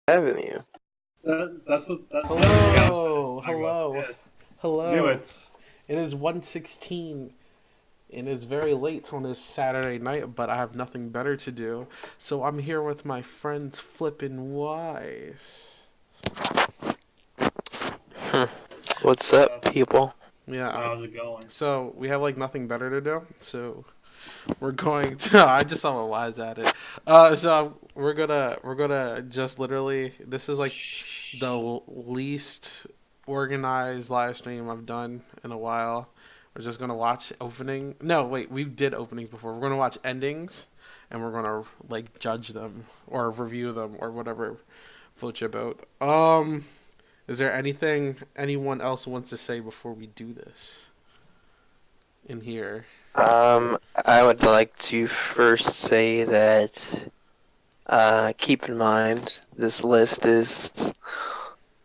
Having you. That's Hello, hello, yes. Knew hello. it. It is 1:16 and it's very late on this Saturday night, but I have nothing better to do. So I'm here with my friends Flippin' Wise. Hmm. What's What's up, up? people? Yeah. How's it going? So we have like nothing better to do. So we're going to I just saw what Wise at it. So we're gonna just literally this is like the least organized live stream I've done in a while. We're just gonna watch opening. No, wait, we did openings before. We're gonna watch endings, and we're gonna like judge them or review them or whatever floats your boat. Is there anything anyone else wants to say before we do this in here? I would like to first say that, keep in mind, this list is,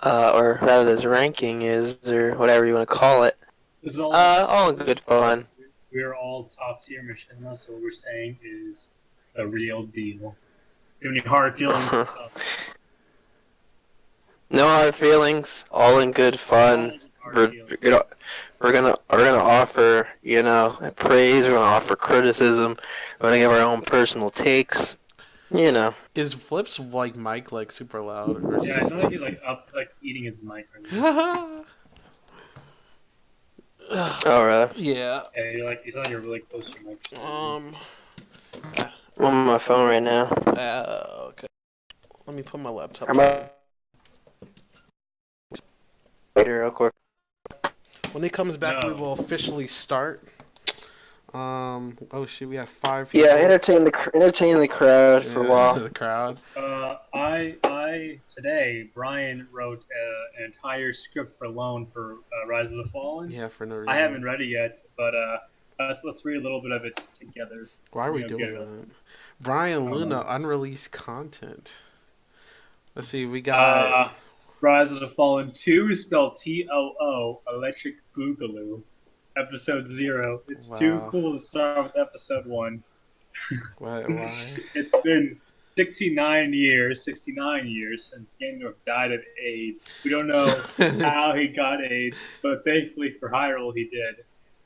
or rather this ranking is, or whatever you want to call it, This is all all in good fun. we're all top tier Machinima, so what we're saying is the real deal. Do you have any hard feelings? No hard feelings, all in good fun. Hard We're, feelings. you know, we're gonna offer, praise. We're gonna offer criticism. We're gonna give our own personal takes. You know. Is Flip's like mic like super loud or is it Yeah, it's just not like he's like up, he's like eating his mic right now. me? All right. Yeah. Yeah, you sound like you're really close to your mic. Um. I'm on my phone right now. Okay. Let me put my laptop I'm charger. later, real quick. When he comes back, we No. will officially start. Oh shit, we have 5 people. Yeah, entertain the crowd for a while. The crowd. Today Brian wrote an entire script for loan for Rise of the Fallen. Yeah, for no reason. I haven't read it yet, but let's read a little bit of it together. Why are we doing that? Brian Luna, unreleased content. Let's see, we got Rise of the Fallen 2, spelled TOO, Electric Boogaloo, Episode 0. It's too cool to start with Episode 1. Why? It's been 69 years since Ganondorf died of AIDS. We don't know how he got AIDS, but thankfully for Hyrule he did.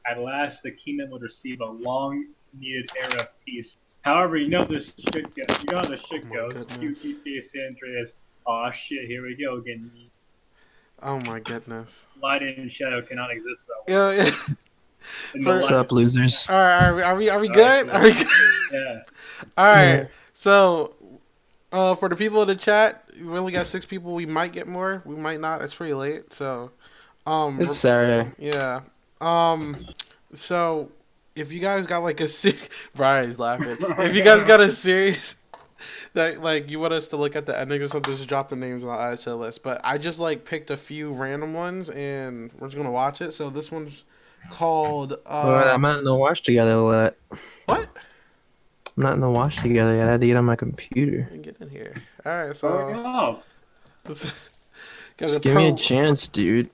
At last, the kingdom would receive a long-needed era of peace. However, you know how this shit goes. QPTA San Andreas. Aw shit, here we go again. Oh my goodness. Light and shadow cannot exist without Yeah. What's up, losers? All right, are we good? Are we good? Yeah. All right. So, for the people in the chat, we only got 6 people. We might get more. We might not. It's pretty late. So, It's Saturday. Yeah. So if you guys got like a Brian's laughing. If you guys got a series that like you want us to look at the ending or something, just drop the names and I'll add it to the list. But I just like picked a few random ones and we're just gonna watch it. So this one's called I'm not in the watch together yet. What? I'm not in the watch together yet. I had to get on my computer. Get in here. Alright, so just give me a chance, dude.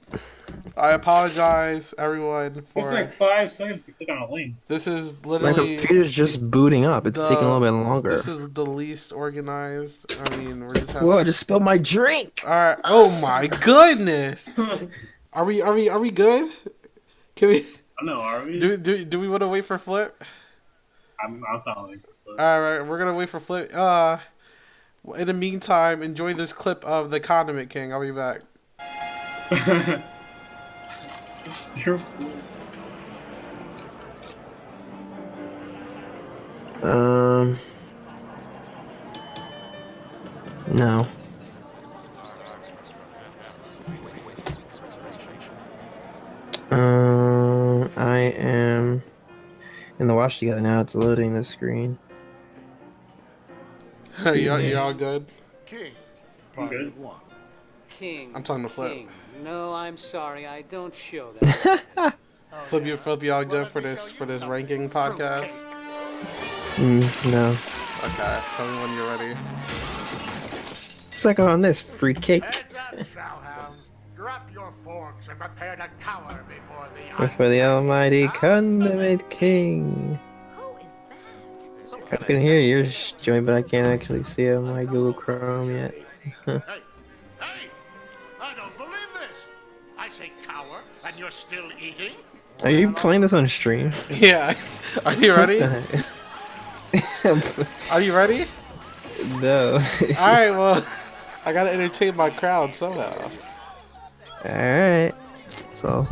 I apologize, everyone, for. It's like 5 seconds to click on a link. This is literally. My computer's just booting up. It's taking a little bit longer. This is the least organized. I mean, we're just having. Whoa! I just spilled my drink. All right. Oh my goodness. Are we good? Can we? I don't know. Are we? Do we want to wait for Flip? I'm following for Flip. All right, we're gonna wait for Flip. In the meantime, enjoy this clip of the Condiment King. I'll be back. No. I am in the watch together now. It's loading the screen. you all good? King, I'm good. King. I'm talking to Flip. King. No, I'm sorry, I don't show that. Flip, you all good for this ranking podcast? No. Okay, tell me when you're ready. Suck on this, fruitcake. Heads up, showhounds. Drop your forks and prepare to cower Before the almighty Condiment King. Who is that? I can hear yours, Joey, but I can't actually see it on my Google Chrome yet. Hey, hey! I don't believe this. I say cower, and you're still eating? Are you playing this on stream? Yeah. Are you ready? Are you ready? No. Alright, well, I gotta entertain my crowd somehow. Alright. So,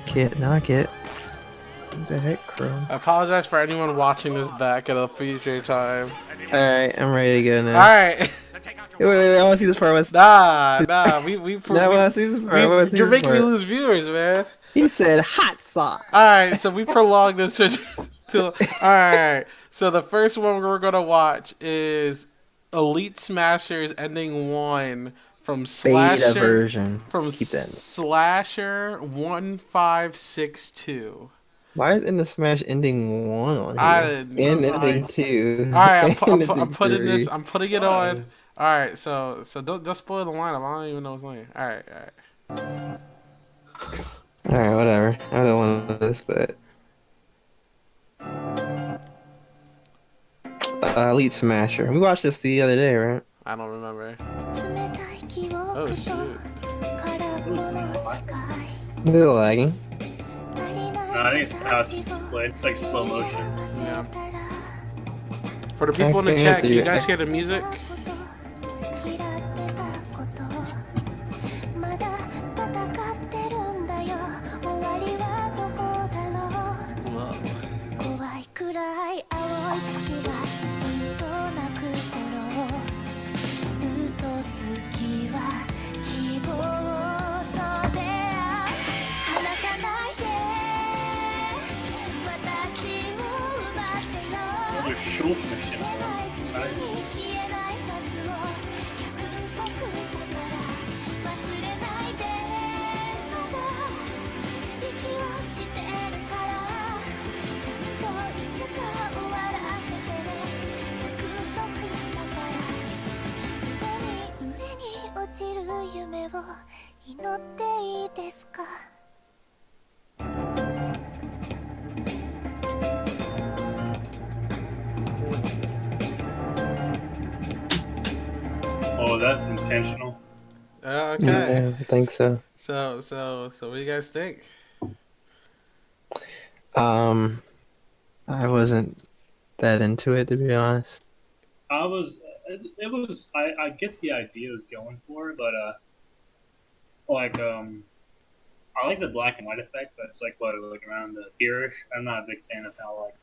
can't knock it. What the heck, Chrome? I apologize for anyone watching this back at a future time. Alright, I'm ready to go now. Alright. Wait, I wanna see this part. Nah, we No, I wanna see this part. I wanna see you're this making me part. lose viewers, man. He said hot sauce. Alright, so we prolonged this till. Alright, so the first one we're gonna watch is Elite Smashers Ending 1 from Beta Slasher. version. From Keep that. Slasher 1562. Why is In the Smash ending 1 on I here? didn't And know. ending 2. Alright, And I'm ending putting 3. this. I'm putting it on. Was. Alright, so don't spoil the lineup. I don't even know what's on here. Alright. Alright, whatever. I don't want this, but. Elite Smasher. We watched this the other day, right? I don't remember. Oh shit. Is it lagging? No, I think it's past play. It's like slow motion. Yeah. For the people in the I can't chat, can do you it. guys hear the music? Whoa. Another short machine. Exciting. Oh, is that intentional? Okay. Yeah, I think so. So what do you guys think? I wasn't that into it, to be honest. I was. It was. I get the idea it was going for, but I like the black and white effect, but it's like around the earish. I'm not a big fan of how like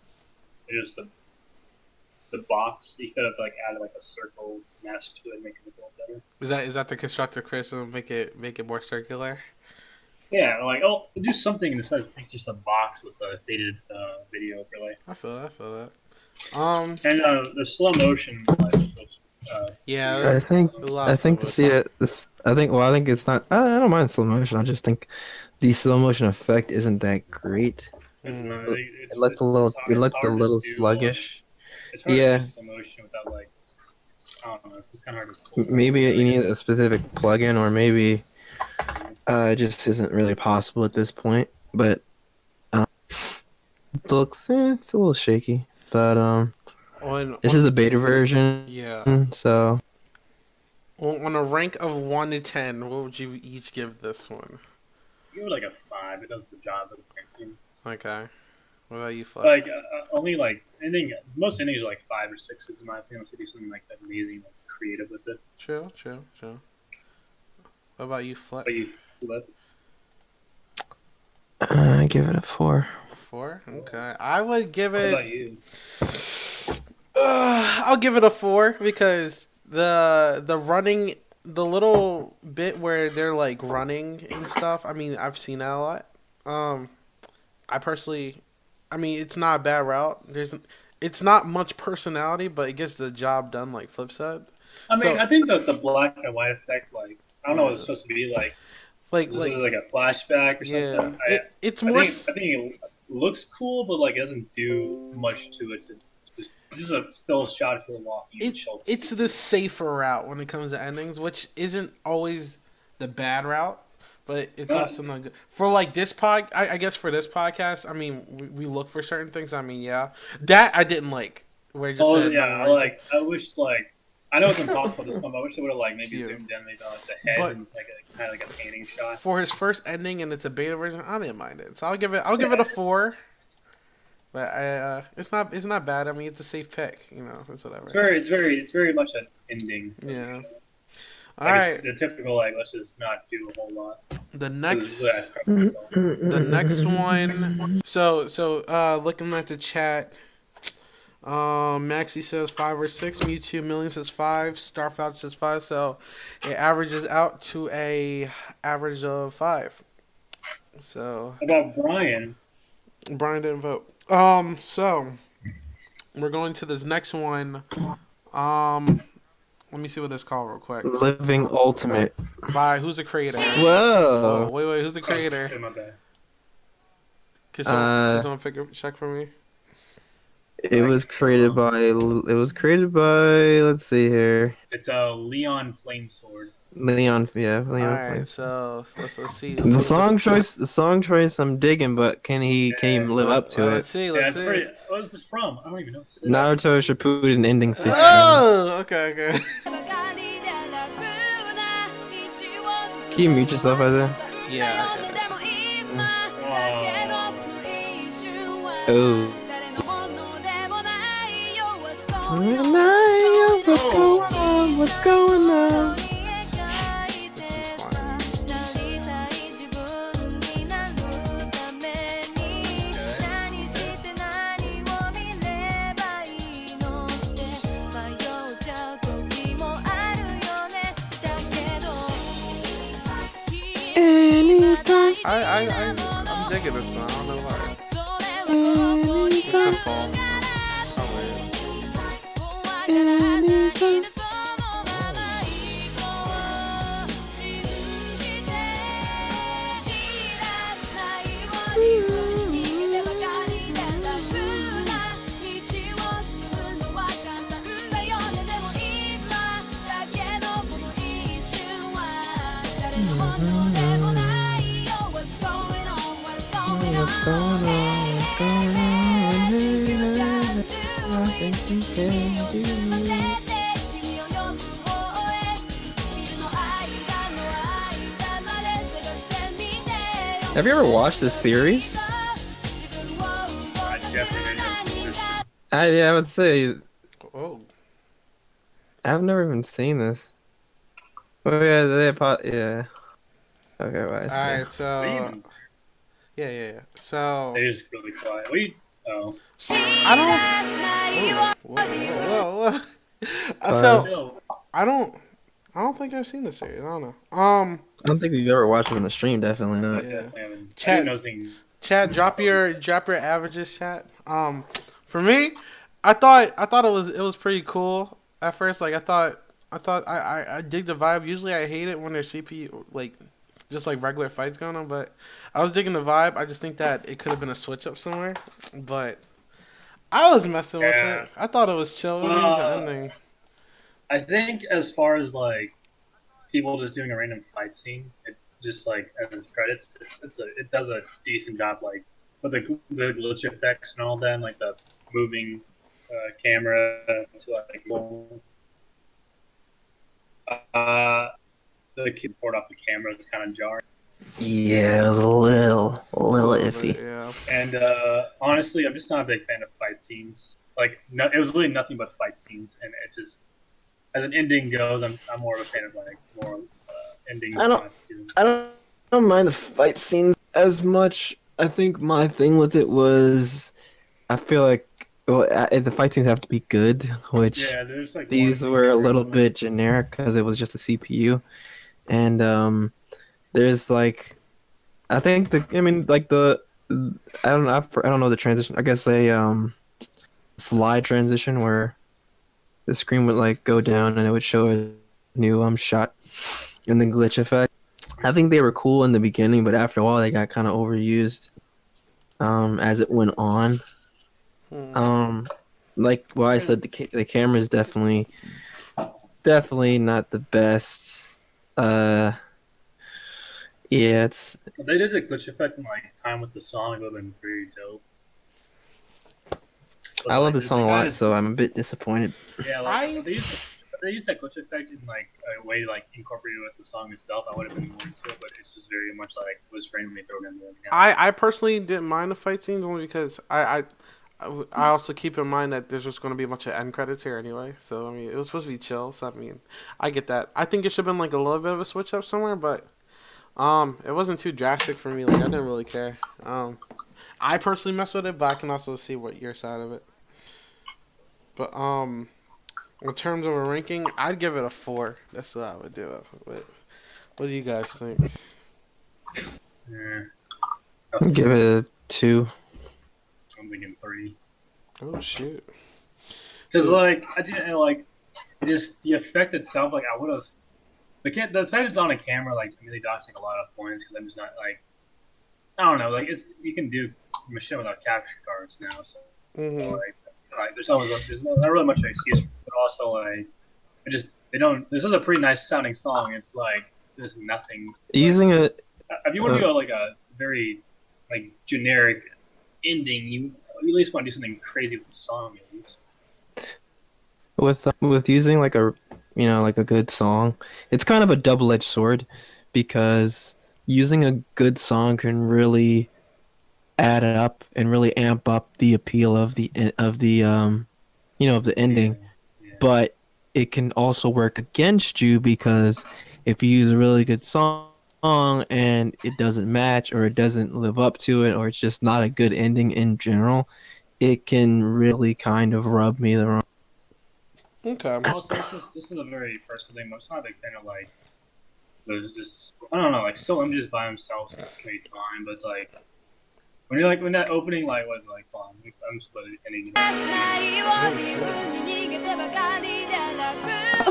just the box. You could have like added like a circle mesh to it, make it look better. Is that the constructive criticism? Make it more circular. Yeah, like do something in the size. Make just a box with a faded video overlay. I feel that. And the slow motion. Yeah. I think a lot of to slow see it. I think it's not. I don't mind slow motion. I just think the slow motion effect isn't that great. It's not, It looked a little. It looked a little sluggish. It's hard Yeah. to do slow motion without like. I don't know. It's just kind of hard to pull. Maybe you need a specific plugin, or maybe it just isn't really possible at this point. But it looks. It's a little shaky. But this is a beta version. Yeah. So On a rank of 1 to 10, what would you each give this one? Give it like a 5. It does the job as thinking. Okay. What about you, Flo? Like only like ending. Most endings are like 5 or 6s in my opinion. Unless they do something like that amazing, like creative with it. True. What about you, Flo? But you flip. I give it a 4. 4? Okay. I would give What it. about you? I'll give it a 4 because the running, the little bit where they're like running and stuff. I mean, I've seen that a lot. I personally, I mean, it's not a bad route. It's not much personality, but it gets the job done. Like Flip said. I mean, So- I think that the black and white effect, like I don't know what it's supposed to be like. Like Is it like a flashback or yeah, something? it's I more. think it looks cool, but like it doesn't do much to it. It's just a still shot if you're walking. It's the safer route when it comes to endings, which isn't always the bad route, but it's also not good for like this I guess for this podcast, I mean, we look for certain things. I mean, yeah, that I didn't like. Where it just said, I wish I know it's impossible at this point, but I wish they would have like maybe Yeah. zoomed in maybe on like, the heads But- and just like kind of like a painting shot. For his first ending and it's a beta version, I didn't mind it. So I'll give it a 4. But it's not bad. I mean, it's a safe pick. You know, it's whatever. It's very much an ending. Yeah. Like All right. The typical like let's just not do a whole lot. The This is next what I- next one. So looking at the chat, Maxi says 5 or 6. Mewtwo Million says 5. Starfouch says 5. So it averages out to a average of 5. So How about Brian? Brian didn't vote. So we're going to this next one. Let me see what it's called real quick. Living Ultimate. By who's the creator? Whoa. Oh, wait, who's the creator? Oh, my bad. Can someone check for me? It was created by. Let's see here. It's a Leon Flamesword. Leon. Yeah, All Leon. right, so let's see. The song choice, I'm digging, but can he live up to Let's it? see. Yeah, Let's it's see. pretty, what is this from? I don't even know what this is. Naruto Shippuden ending feature. Oh, okay. Can you mute yourself, Isaiah? Yeah. Oh. What's going on? I'm digging this one. I don't know why. It's simple. What's going on? What's going on? I think you can do it. Have you ever watched this series? I definitely didn't know. I would say Oh. I've never even seen this. Oh yeah. Okay, right. All right, so yeah. So They just really quiet. I don't. Whoa. So I don't think I've seen this series. I don't know. I don't think we've ever watched it on the stream. Definitely not. Yeah. Chat, drop your averages, chat. For me, I thought it was pretty cool at first. Like I dig the vibe. Usually I hate it when there's CPU just like regular fights going on, but I was digging the vibe. I just think that it could have been a switch up somewhere, but I was messing with it. I thought it was chill. It was an ending. I think as far as like people just doing a random fight scene, it just like as credits, it does a decent job like with the glitch effects and all that, and, like the moving camera to like the keyboard off the camera is kind of jarring. Yeah, it was a little iffy. Yeah. And honestly, I'm just not a big fan of fight scenes. Like, no, it was really nothing but fight scenes, and it just as an ending goes, I'm more of a fan of like more endings. I don't mind the fight scenes as much. I think my thing with it was, I feel like the fight scenes have to be good, which there's like these were a little bit generic because it was just a CPU, and there's like, I don't know the transition. I guess a slide transition where the screen would like go down and it would show a new shot, and the glitch effect. I think they were cool in the beginning, but after a while they got kind of overused as it went on. Like what I said, the camera is definitely not the best. Yeah, it's. If they did the glitch effect in like time with the song, it would have been pretty dope. But, I love like, the song a guy lot, so I'm a bit disappointed. Yeah, like, they they used that glitch effect in like a way to like incorporate it with the song itself, I would have been more into it. But it's just very much like was randomly thrown in there. I personally didn't mind the fight scenes only because I also keep in mind that there's just going to be a bunch of end credits here anyway. So I mean, it was supposed to be chill. So I mean, I get that. I think it should have been like a little bit of a switch up somewhere, but it wasn't too drastic for me. Like I didn't really care. I personally messed with it, but I can also see what your side of it. But in terms of a ranking, I'd give it a 4. That's what I would do it with. What do you guys think? Yeah. I'll give it a 2. I'm thinking 3. Oh shoot! Because like I didn't like just the effect itself. Like I would have the fact it's on a camera like really does take a lot of points because I'm just not like I don't know like it's you can do Machinima without capture cards now. So like there's not really much of an excuse, but also like it just they don't. This is a pretty nice sounding song. It's like there's nothing. Using it, If you want to do like a very like generic ending, you at least want to do something crazy with the song at least. with using like a like a good song, it's kind of a double-edged sword because using a good song can really add it up and really amp up the appeal of the of the ending, but it can also work against you because if you use a really good song and it doesn't match or it doesn't live up to it or it's just not a good ending in general, it can really kind of rub me the wrong. Okay. Also, this is a very personal thing. I'm just not a big fan of like those just I don't know like still images by themselves can be fine, but it's like when you're like when that opening like was like I'm just ending. I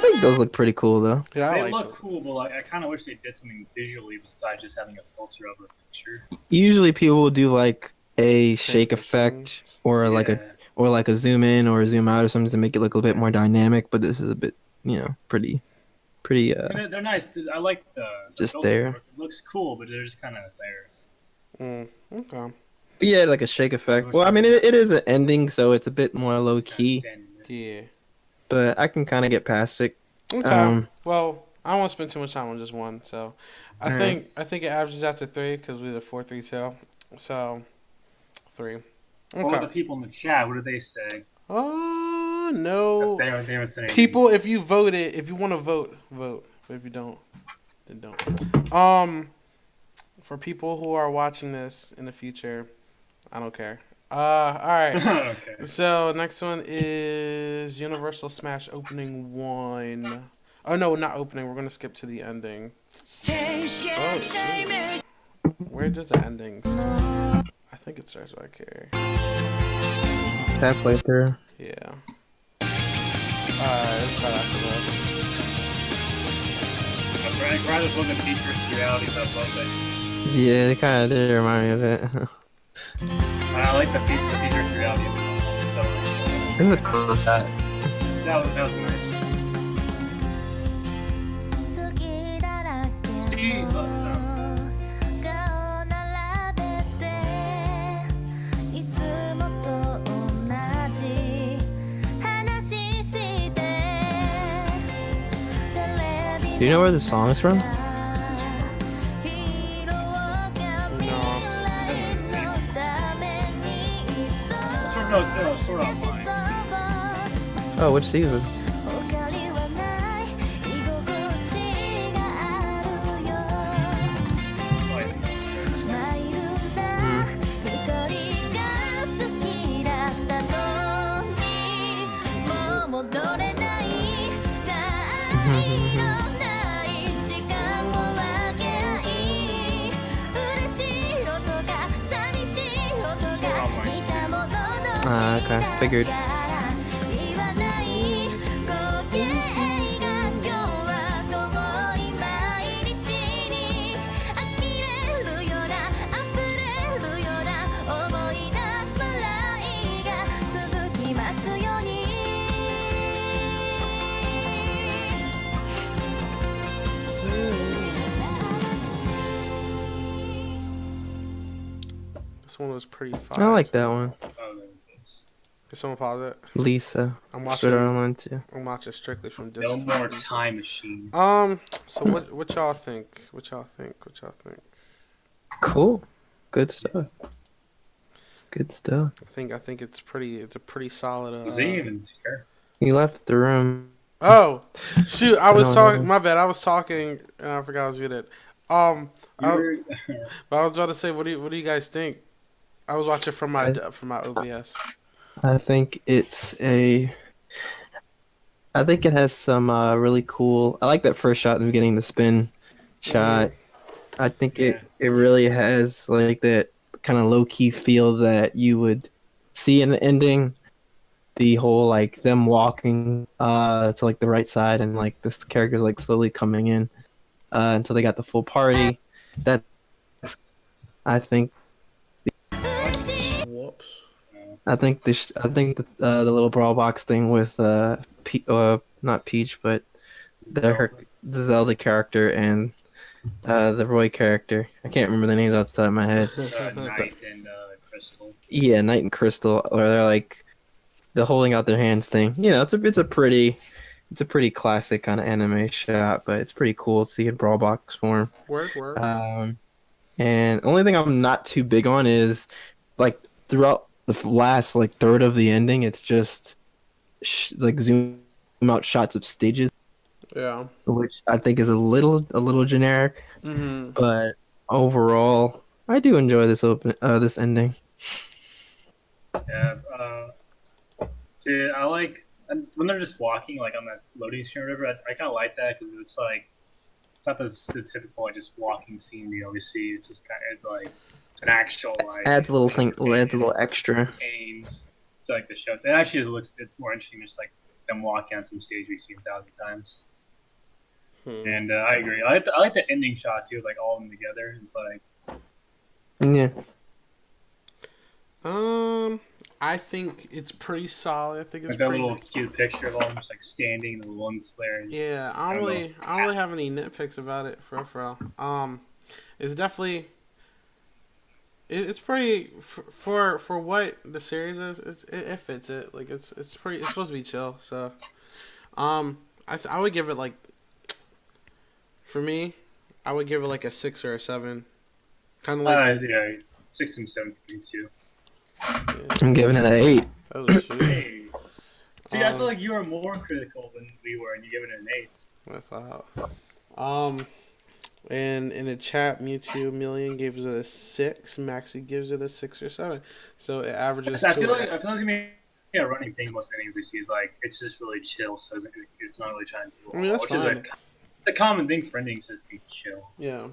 think those look pretty cool though. Yeah, They look cool, but like I kind of wish they did something visually besides just having a filter over a picture. Usually people will do like a shake effect or like a zoom in or a zoom out or something to make it look a bit more dynamic, but this is a bit pretty I mean, they're nice. I like the just filter there. work. It looks cool, but they're just kind of there. Okay. But yeah, like a shake effect. Well, I mean it is an ending, so it's a bit more low key, Yeah. but I can kind of get past it. Okay. Well, I don't want to spend too much time on just one, so I Alright. think it averages out to 3 because we did 4, 3, 2. So 3. What about the Okay. people in the chat? What did they say? Oh no. They haven't said anything. People, if you voted, if you want to vote, vote. But if you don't, then don't. For people who are watching this in the future, I don't care. All right. Okay. So next one is Universal Smash Opening 1. Oh no, not opening. We're gonna skip to the ending. Oh, shoot. Where does the endings? I think it starts right here. It's halfway through. Yeah. Alright, let's start after this. I'm glad this wasn't Peach vs. Realities. I love that. Yeah, they kind of did remind me of it. I like the Peach vs. Reality. So This is a cool shot. that was nice. See, no. Do you know where the song is from? No, sort of mine. Oh, which season? Okay, figured. This one was pretty fire. I like that one. Oh, there it is. Can someone pause it? Lisa. I'm Sword watching. Art Online 2. I'm watching strictly from No Discord. more Time Machine. So what y'all think? What y'all think? Cool. Good stuff. Good stuff. I think it's a pretty solid. Is he even there? He left the room. Oh, shoot! I was No, talking. no. My bad. I was talking and I forgot I was muted. But I was about to say, what do you guys think? I was watching from my OBS. I think I think it has some really cool. I like that first shot in the beginning, the spin shot. I think it really has like that kind of low key feel that you would see in the ending. The whole like them walking to like the right side and like this character's like slowly coming in until they got the full party. That's I think Whoops. I think the little brawl box thing with not Peach but the Zelda character and the Roy character. I can't remember the names off the top of my head. Knight and Crystal. Yeah, Knight and Crystal, or they're like the holding out their hands thing. You know, it's a pretty classic kind of anime shot, but it's pretty cool to see in brawl box form. Word. And the only thing I'm not too big on is like throughout the last like third of the ending, it's just like zoom out shots of stages. Yeah. Which I think is a little generic, but overall, I do enjoy this ending. Yeah. See, I like when they're just walking like on that loading screen or whatever. I kind of like that because it's like it's not the typical like just walking scene you always see. It's just kind of like it's an actual like Adds a little extra. Contains to like the show. It actually it's more interesting just like them walking on some stage we've seen 1,000 times. And I agree. I like the ending shot too, like all of them together. It's like Yeah. I think it's pretty solid. I think it's like that pretty. little cute picture of all them just like standing in the one square. Yeah, I don't really have any nitpicks about it for real. It's definitely. It's pretty for what the series is. It fits it. Like it's pretty. It's supposed to be chill. So, I would give it like. For me, I would give it like a 6 or a 7. Kind of like. Yeah, 6 and 7 for me too. Yeah. I'm giving it an 8. Oh shit. Hey. See, I feel like you were more critical than we were, and you gave it an 8. That's out. And in the chat, Mewtwo Million gives it a 6. Maxi gives it a 6 or 7. So it averages. I feel like it's gonna be a running thing. Most endings we see is like it's just really chill, so it's not really trying to do. I mean, that's which fine. is a common thing for endings, is be chill. Yeah.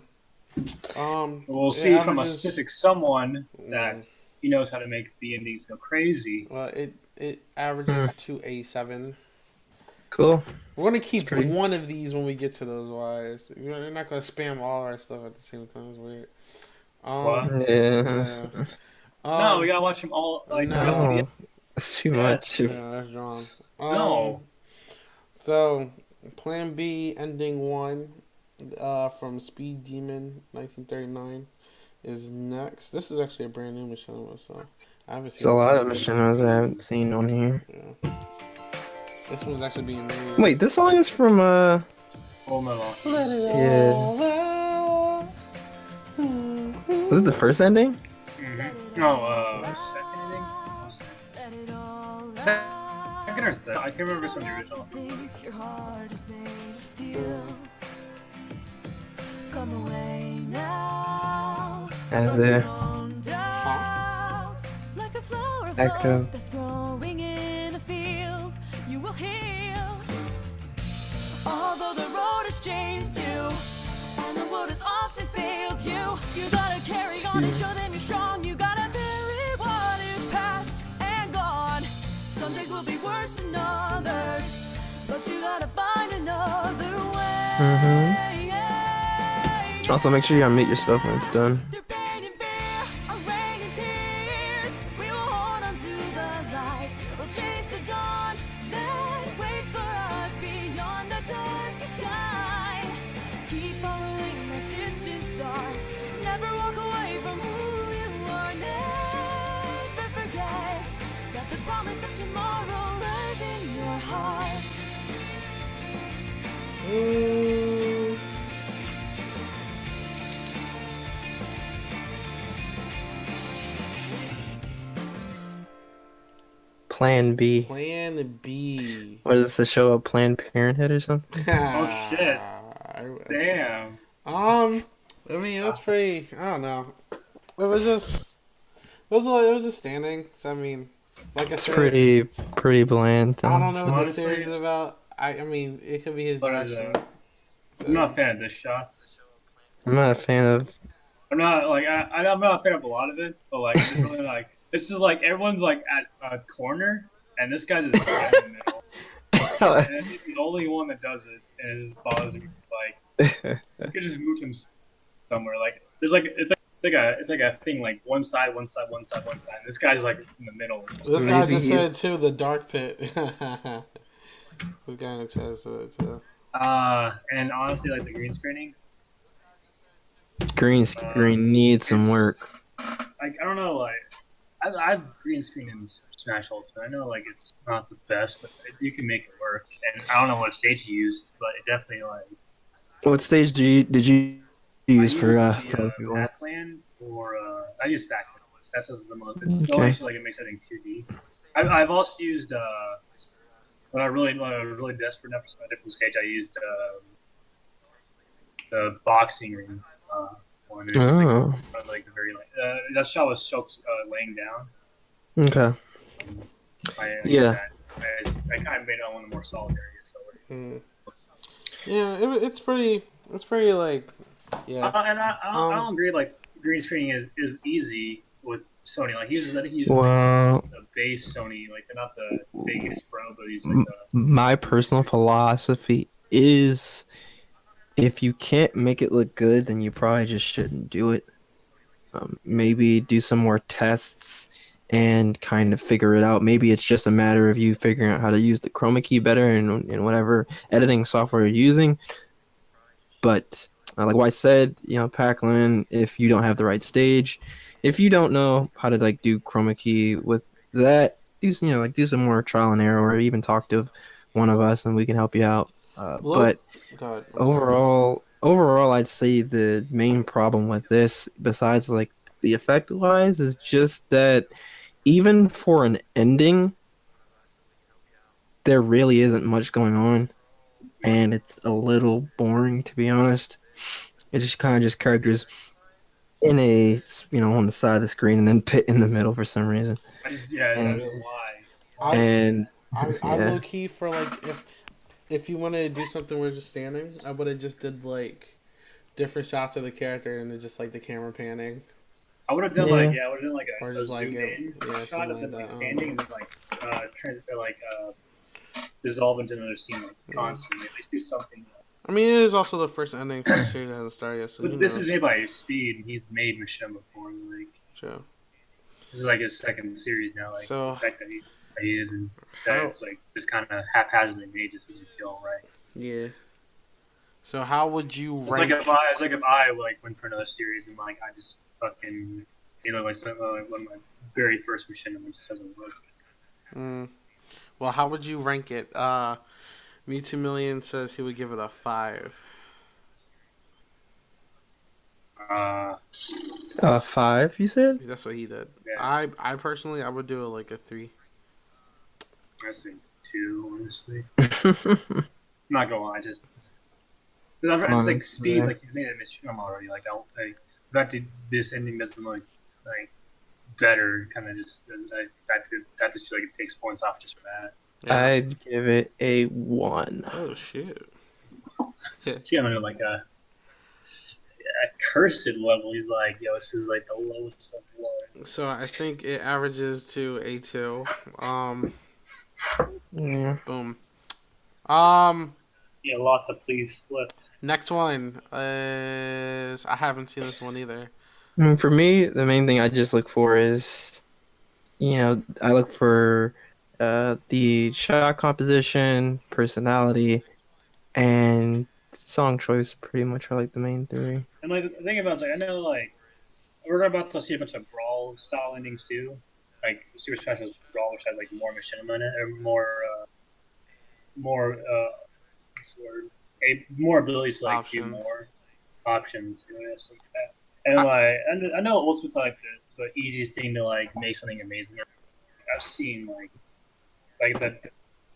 We'll see from a specific someone that he knows how to make the endings go crazy. Well, it averages to a 7. Cool. We're gonna keep one of these when we get to those Ys. You're not gonna spam all our stuff at the same time. It's weird. Yeah. No, we gotta watch them all. Like, No. It's too much. Yeah, that's wrong. No. So, Plan B, ending 1, from Speed Demon 1939, is next. This is actually a brand new Machinima, so I haven't seen. There's a lot of Machinimas I haven't seen on here. Yeah. This one's actually being made. Wait, this song is from Oh my god. Yeah. Was it the first ending? No, second ending? Second or third? I can't remember some of the original. As a echo. Although the road has changed you, and the world has often failed you, you gotta carry on and show them you're strong. You gotta bury what is past and gone. Some days will be worse than others, but you gotta find another way. Also, make sure you unmute your stuff when it's done. Through pain and fear, a rain and tears, we will hold on to the light. We'll chase the dawn that waits for us beyond the darkest sky. Keep following that distant star. Never walk away from who you are. Never forget that the promise of Plan B. Plan B. What is the show? A Planned Parenthood or something? Oh shit! Damn. I mean, it was pretty. I don't know. It was just. It was just standing. So I mean, like I It's said, pretty bland. I don't know what the Honestly- series is about. I mean, it could be his What is direction. it? I'm not a fan of this shots. I'm not a fan of. I'm not like I'm not a fan of a lot of it, but like it's just really like this is like everyone's like at a corner, and this guy's just right in the middle. And he's the only one that does it, and it just bothers me. Like you could just move him somewhere. Like there's like it's like a thing like one side. And this guy's like in the middle. This guy Maybe just he's- said too, the dark pit. This guy in the chat said it too. And honestly, like the green screening, Green screen needs some work. like I don't know, like I've green screened in Smash Ultimate. I know like it's not the best, but you can make it work. And I don't know what stage you used, but it definitely like. What stage did you use for the Backland or I use Backland. That's just the most. Okay. Well, actually, like it makes everything 2D. I've also used when I was really desperate enough for a different stage. I used the boxing ring one. It was just, Oh, like the very that shot was Shulk's laying down. okay. Yeah. I kind of made it on one of the more solid areas. So. Yeah, it's pretty. It's pretty like. Yeah. And I don't agree. Like green screening is easy with Sony. Like I think he uses Well, the base Sony. Like they're not the biggest pro, but he's like my personal philosophy is if you can't make it look good, then you probably just shouldn't do it. Maybe do some more tests and kind of figure it out. Maybe it's just a matter of you figuring out how to use the chroma key better and whatever editing software you're using. But like what I said, Pac-Lan, if you don't have the right stage, if you don't know how to like do chroma key with that, do some more trial and error, or even talk to one of us and we can help you out. But God, overall, I'd say the main problem with this, besides like the effect wise, is just that even for an ending, there really isn't much going on, and it's a little boring, to be honest. It's just kind of just characters in on the side of the screen and then Pit in the middle for some reason. that's And- why. And I yeah. low key for like if you wanted to do something where just standing, I would have just did like different shots of the character and then just like the camera panning. I would have done Yeah. a Or just zoom like in yeah, shot of something them like like that. standing and then dissolve into another scene like constantly. At least do something. I mean, it is also the first ending for the series that hasn't started yet, so But who this knows? is made by Speed, and he's made Machinima before. Like Sure. this is like his second series now. Like So- the fact that he is and that it's like just kind of haphazardly made just doesn't feel right. Yeah. So how would you It's rank? like if I like went for another series and like I just fucking like one of my very first Machinima just doesn't work. Well, how would you rank it? Me2 Million says he would give it a 5. 5, you said? That's what he did. Yeah. I personally, I would do it like a 3. I say 2, honestly. I'm not gonna lie, just it's like Honestly, Speed, yeah. like he's made a Machinima already. Like I don't like the fact that this ending doesn't look like better. Kind of just that just feel like it takes points off just for that. I'd give it a 1. Oh shit. See, I'm in like a cursed level. He's like, yo, this is like the lowest of low. So I think it averages to a 2. Yeah. Boom. Yeah, lot to please flip. Next one is I haven't seen this one either. I mean, for me, the main thing I just look for is, I look for the shot composition, personality, and song choice. Pretty much are like the main 3. And like the thing about it is, like, I know like we're about to see a bunch of brawl style endings too, like Super Smash Bros. Brawl, which had like more Machinima in it, or more what's the word? More abilities to like do Options. more options, stuff like that. And like I know Ultimate's like the easiest thing to like make something amazing. I've seen like like the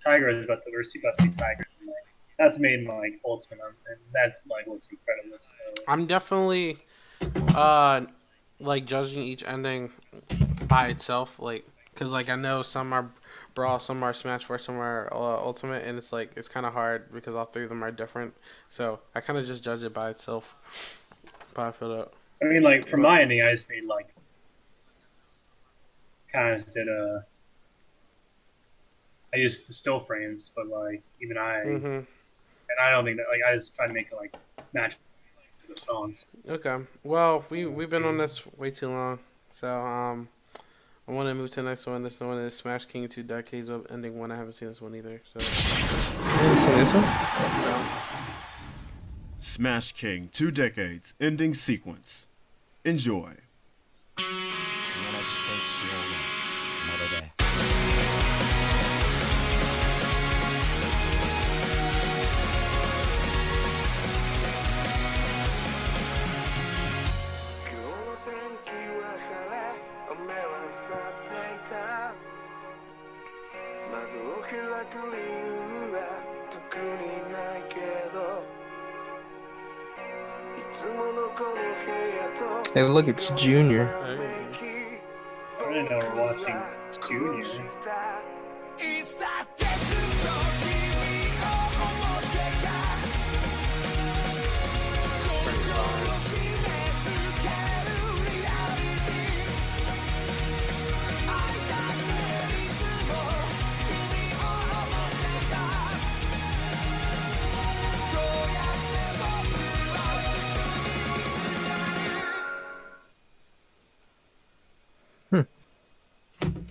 tiger is about to see tiger. Like, that's made in like Ultimate, and that like looks incredible. So. I'm definitely like judging each ending by itself, like because like I know some are Brawl, some are Smash 4, some are Ultimate, and it's like it's kind of hard because all three of them are different. So I kind of just judge it by itself. But I feel that. I mean, like for my ending, I just made like kind of did I used still frames, but like even and I don't think that like I just try to make it like match the songs. Okay. Well, we've been on this way too long, so I want to move to the next one. This one is Smash King 2 Decades of Ending 1. I haven't seen this one either. So. This one? No. Smash King 2 Decades Ending Sequence. Enjoy. く理由は特にないけどいつものこの部屋と Hey, look, it's Junior. I didn't know we're watching Junior.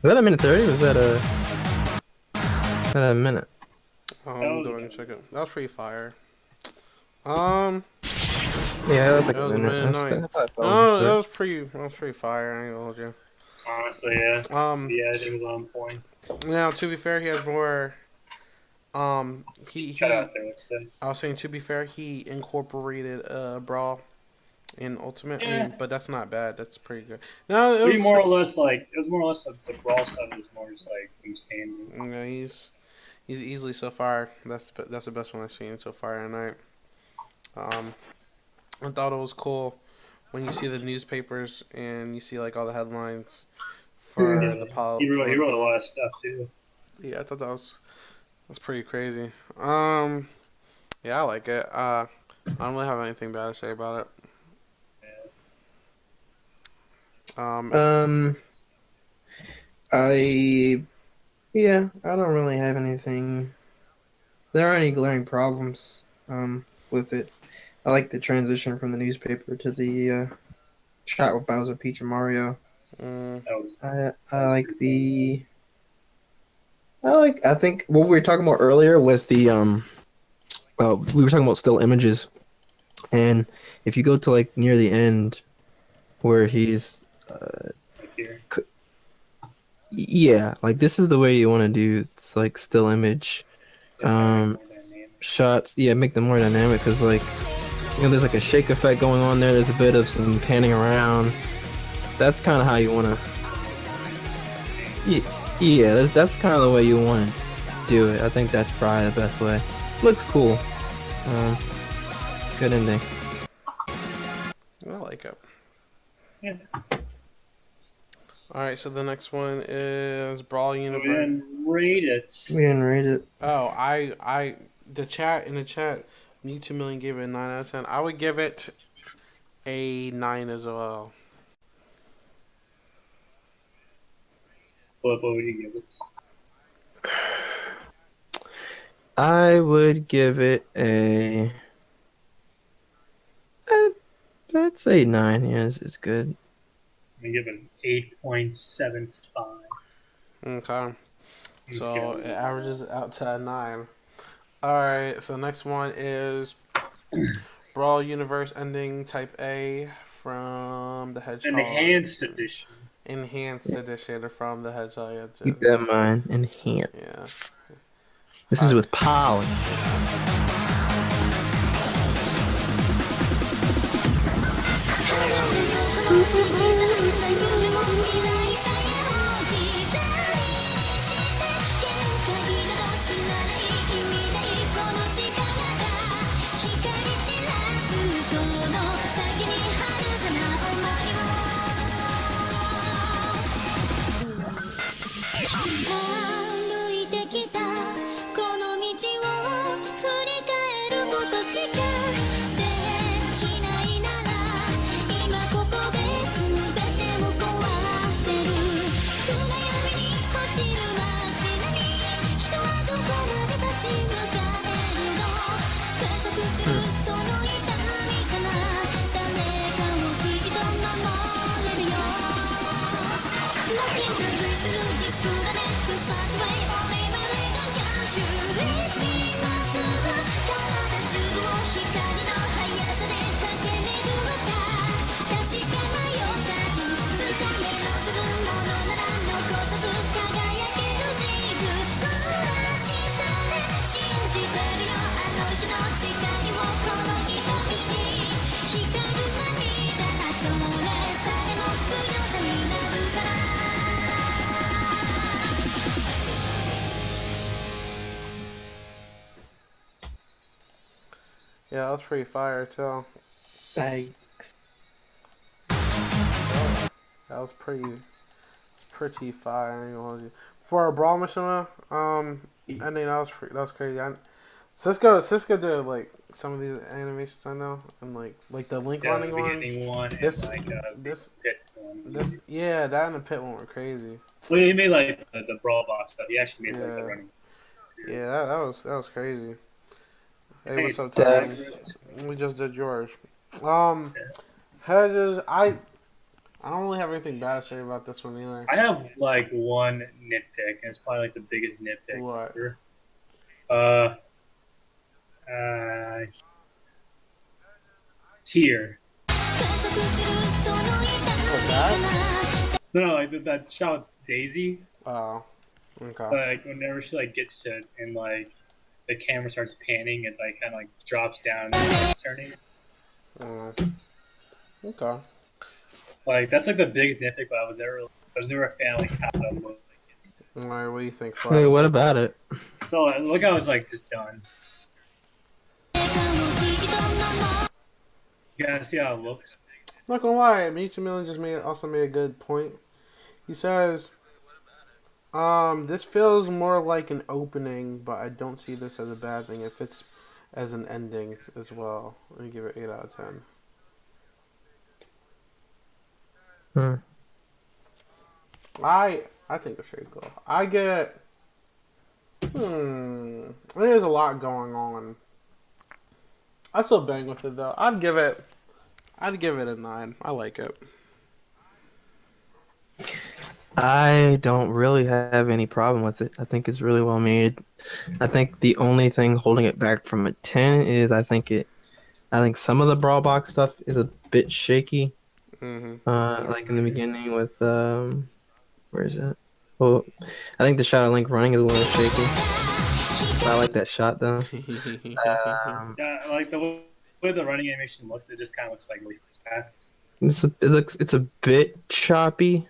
Is that a minute 30 or is that a minute? I'm going to check it. That was pretty fire. Yeah, that was like That was a a minute. minute That's- Oh, that was pretty fire. I ain't gonna hold you. Honestly, yeah. The editing was on point. Now, to be fair, he has more. He Cut out there, let's say. I was saying, to be fair, he incorporated Brawl in Ultimate. I Yeah. mean, but that's not bad. That's pretty good. No, it was More or less like it was more or less like the brawl stuff was more just like him standing. Yeah, he's easily so far. That's the best one I've seen so far tonight. I thought it was cool when you see the newspapers and you see like all the headlines for the He wrote a lot of stuff too. Yeah, I thought that's pretty crazy. Yeah, I like it. I don't really have anything bad to say about it. I don't really have anything. There aren't any glaring problems with it. I like the transition from the newspaper to the shot with Bowser, Peach, and Mario. I think what we were talking about earlier with the we were talking about still images, and if you go to like near the end where he's yeah, like this is the way you want to do. It's like still image shots. Yeah, make them more dynamic because like there's like a shake effect going on there. There's a bit of some panning around. That's kind of how you want to. Yeah, that's kind of the way you want to do it. I think that's probably the best way. Looks cool. Good ending. I like it. Yeah. All right, so the next one is Brawl Universe. We didn't rate it. We didn't rate it. Oh, the chat Me 2 Million gave it a 9 out of 10. I would give it a 9 as well. What would you give it? I would give it a. I'd say 9. Yeah, it's good. I'm gonna give it an 8.75. Okay. So it averages out to a 9. Alright, so next one is Brawl Universe Ending Type A from the Hedgehog. Enhanced edition. Enhanced edition from the Hedgehog. Keep that in mind. Enhance. Yeah. This is with Poly. Yeah, that was pretty fire too. Thanks. That was pretty fire. For a Brawl Machinima, ending that was crazy. Cisco did like some of these animations I know, and like the Link Yeah, running the one. beginning one and This like this pit one. this yeah, that and the pit one were crazy. Well, he made like the brawl box stuff. He actually made like the Yeah, running. yeah, that was crazy. Hey, I think what's it's up, That- Tony? We just did yours. Hedges, I don't really have anything bad to say about this one either. I have like one nitpick, and it's probably like the biggest nitpick What? ever. Tier. What's that? No, like that shot with Daisy. Oh, okay. Like whenever she like gets to it and like the camera starts panning, it like kind of like drops down and starts turning. Okay. Like that's like the biggest nitpick, but I was never a fan of like how it looked. All right, what do you think, Hey, Fred? what about it? So look, how it's like just done. You gotta see how it looks. Not gonna lie, Michimillion just also made a good point. He says, this feels more like an opening, but I don't see this as a bad thing. It fits as an ending as well. Let me give it 8 out of 10. Hmm. I think it's pretty cool. I get. There's a lot going on. I still bang with it though. I'd give it a 9. I like it. I don't really have any problem with it. I think it's really well made. I think the only thing holding it back from a 10 is I think some of the brawl box stuff is a bit shaky. Like in the beginning with where is it? Well, I think the shot of Link running is a little shaky. But I like that shot though. Yeah, like the way the running animation looks, it just kind of looks like really fast. It's a bit choppy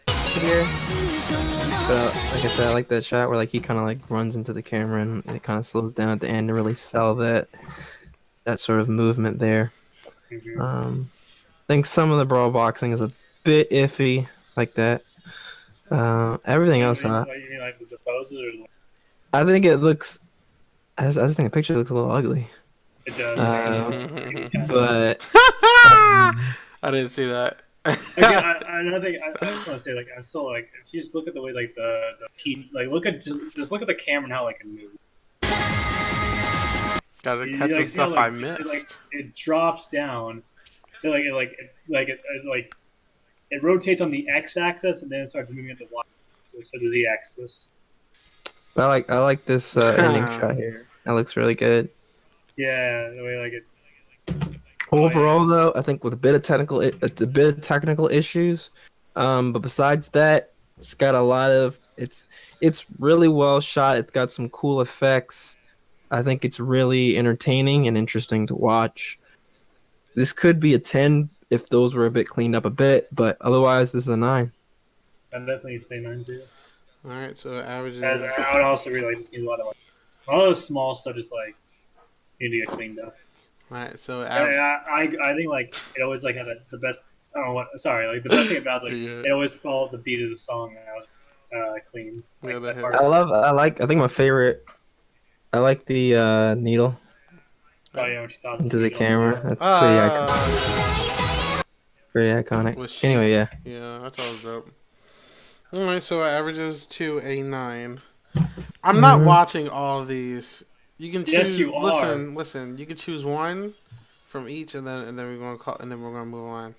here. But like I said, I like that shot where like he kind of like runs into the camera and it kind of slows down at the end to really sell that sort of movement there. I think some of the brawl boxing is a bit iffy like that. Everything else, You mean like the poses or? I think it looks. I just think the picture looks a little ugly. It does. But I didn't see that. Another thing I just want to say, like, I'm still like, if you just look at the way like the peak, like just look at the camera and how like it moves. Gotta catch the stuff I missed. It drops down. It rotates on the x-axis and then it starts moving at the y-axis, so the z-axis. I like this ending shot here. That looks really good. Yeah, the way like it. Overall, though, I think with a bit of technical issues, but besides that, it's got a lot of it's really well shot. It's got some cool effects. I think it's really entertaining and interesting to watch. This could be a 10 if those were a bit cleaned up a bit, but otherwise, this is a 9. I'd definitely say 9 too. All right, so average. I would also really like just needs a lot of like all those small stuff just like need to get cleaned up. All right, so I think like it always like had the best. I don't know what. Sorry, like the best thing about it is like it always followed the beat of the song and I was clean. Like, Yeah, that part. I think my favorite. I like the needle Oh yeah, what you thought into the camera. That's pretty iconic. Anyway, yeah. Yeah, that's all dope. All right, so it averages to a 9. I'm not watching all of these. You can choose. Yes, you are. Listen. You can choose one from each, and then we're gonna move on.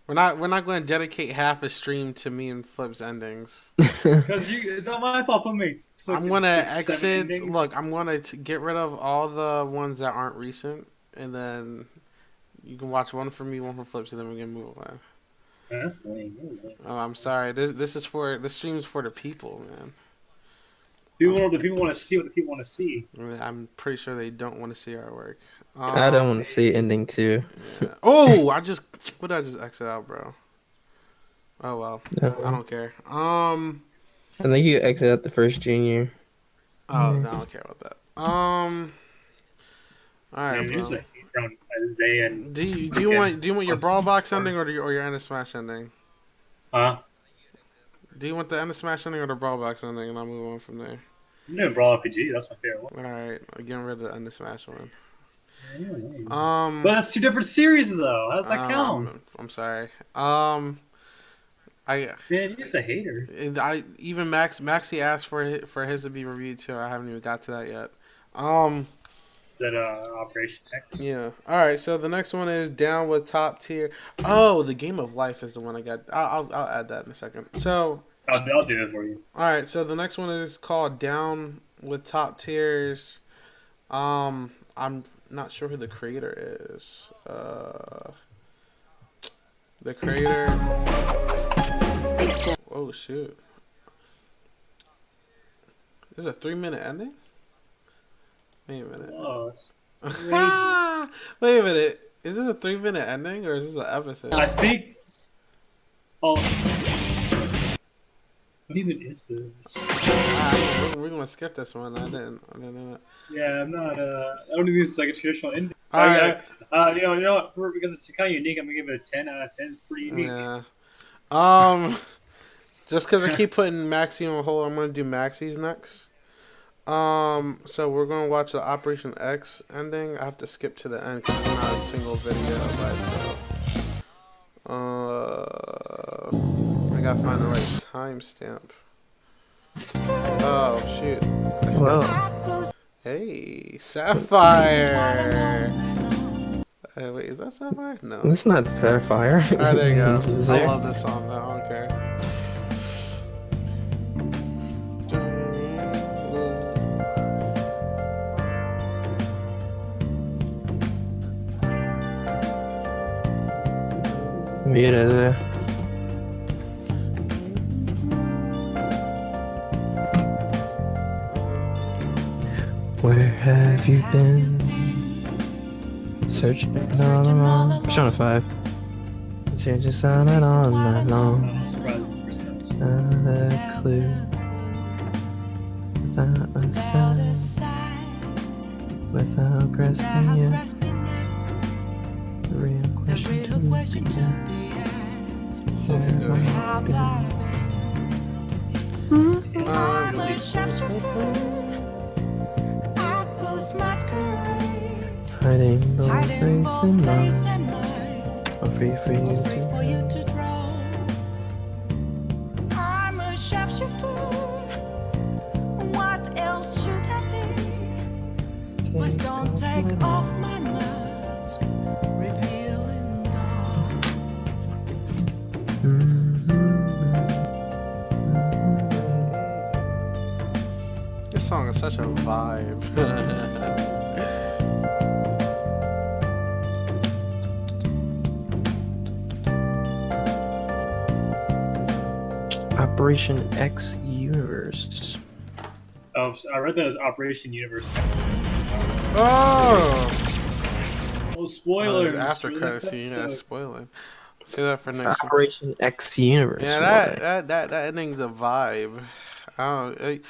We're not going to dedicate half a stream to me and Flip's endings. Because it's not my fault for me. I'm gonna exit. Look, I'm gonna get rid of all the ones that aren't recent, and then you can watch one for me, one for Flips, and then we're gonna move on. That's lame. Oh, I'm sorry. This stream is for the people, man. The people want to see what the people want to see. I'm pretty sure they don't want to see our work. I don't want to see ending too. Yeah. Oh, what did I just exit out, bro? Oh well, No. I don't care. I think you exit out the first junior. Oh, no, I don't care about that. All right, Man, bro. just like from Isaiah and Do you want your brawl box ending or your end of smash ending? huh? Do you want the end of smash ending or the brawl box ending? And I'll move on from there. I'm doing Brawl RPG. That's my favorite one. All right, getting rid of the end of smash one. But that's two different series, though. How does that count? I'm sorry. Man, you're just a hater. Even Maxie asked for his to be reviewed too. I haven't even got to that yet. Is that Operation X? Yeah. All right. So the next one is Down with Top Tier. Oh, the Game of Life is the one I got. I'll add that in a second. So I'll do it for you. all right. So the next one is called Down with Top Tiers. I'm not sure who the creator is. The creator. Oh shoot. This is a 3-minute ending? Wait a minute. Oh, Wait a minute. Is this a 3-minute ending or is this an episode? I think. Oh. What even is this? We're gonna skip this one. I didn't know that. Yeah, I'm not. I don't think this is like a traditional ending. All right. You know what? Because it's kind of unique, I'm gonna give it a 10 out of 10. It's pretty unique. Yeah. Just because I keep putting Maxie on hold, I'm gonna do Maxie's next. So we're gonna watch the Operation X ending. I have to skip to the end because it's not a single video by itself. I gotta find the right timestamp. Oh shoot! Well, Hey, Sapphire. Wait, is that Sapphire? No. it's not Sapphire. Alright, there you go. Loser. I love this song though. I don't care. Mute as a. Where have you been? Searching all along. Persona 5. Changing silent all night long. Not a clue. Without a sign. Without grasping it. The real question to be asked. Where have I been? I'm a shapeshifter. I post masquerade. Hiding both face and mind. I'm free for you to draw. I'm a shapeshifter. What else should I be? Please don't take off my mask, revealing dawn. This song is such a vibe. Operation X Universe. Oh, I read that as Operation Universe. Oh! Oh, spoilers. After for the credit next scene, yeah, episode. spoiling. Say that for next one. Operation X Universe. Yeah, that ending's a vibe. I don't.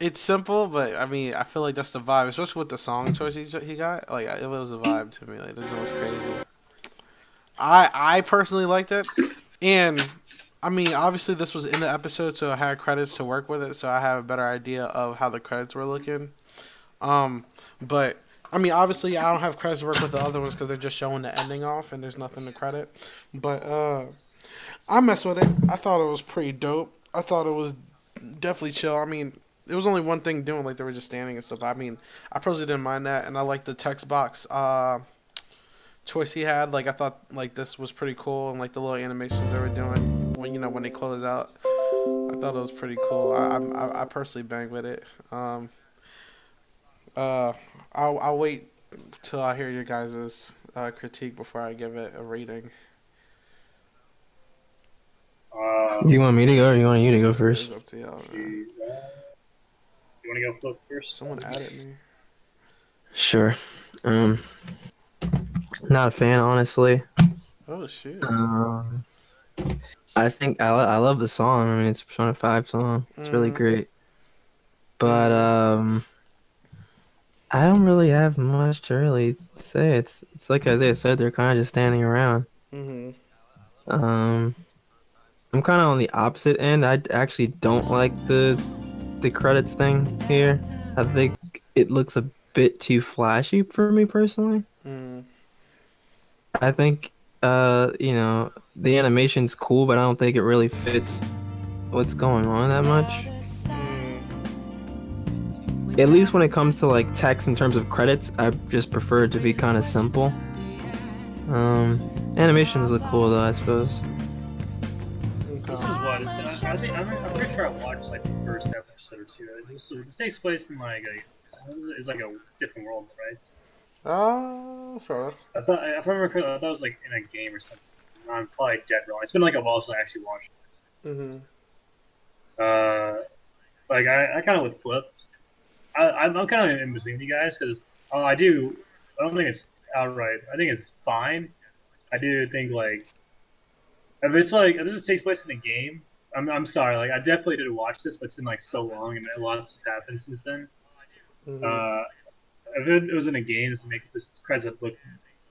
It's simple, but I mean, I feel like that's the vibe, especially with the song choice he got. Like, it was a vibe to me. Like, this was crazy. I personally liked it, and I mean, obviously this was in the episode, so I had credits to work with it, so I have a better idea of how the credits were looking. But I mean, obviously I don't have credits to work with the other ones because they're just showing the ending off, and there's nothing to credit. But I messed with it. I thought it was pretty dope. I thought it was definitely chill. I mean, there was only one thing doing, like they were just standing and stuff. I mean, I personally didn't mind that, and I liked the text box choice he had. Like, I thought like this was pretty cool, and like the little animations they were doing when they close out. I thought it was pretty cool. I personally banged with it. I'll wait till I hear your guys' critique before I give it a rating. Do you want me to go or you want you to go first? It's up to y'all, man. You want to go flip first? Someone added me. Sure. Um, Not a fan, honestly. Oh shit. Um, I think I love the song. I mean, it's a Persona 5 song. It's really Mm, great. But mm, I don't really have much to really say. It's like Isaiah said, they're kind of just standing around. mm-hmm. Um, I'm kind of on the opposite end. I actually don't like the credits thing here. I think it looks a bit too flashy for me personally. Mm. I think the animation's cool, but I don't think it really fits what's going on that much. At least when it comes to like text in terms of credits, I just prefer it to be kind of simple. Animations look cool though, I suppose. This is what I think. I'm pretty sure I watched like the first episode or two. This takes place in like it's like a different world, right? Sort of. I thought, if I remember correctly, I thought it was like in a game or something. I'm probably dead wrong. It's been like a while since I actually watched Mm-hmm. it. Like I kind of with Flip. I'm kind of in between you guys because I don't think it's outright. I think it's fine. I do think like if this takes place in a game. I'm sorry. Like I definitely did watch this, but it's been like so long and a lot has happened since then. Mm-hmm. If it was in a game, this credits would look.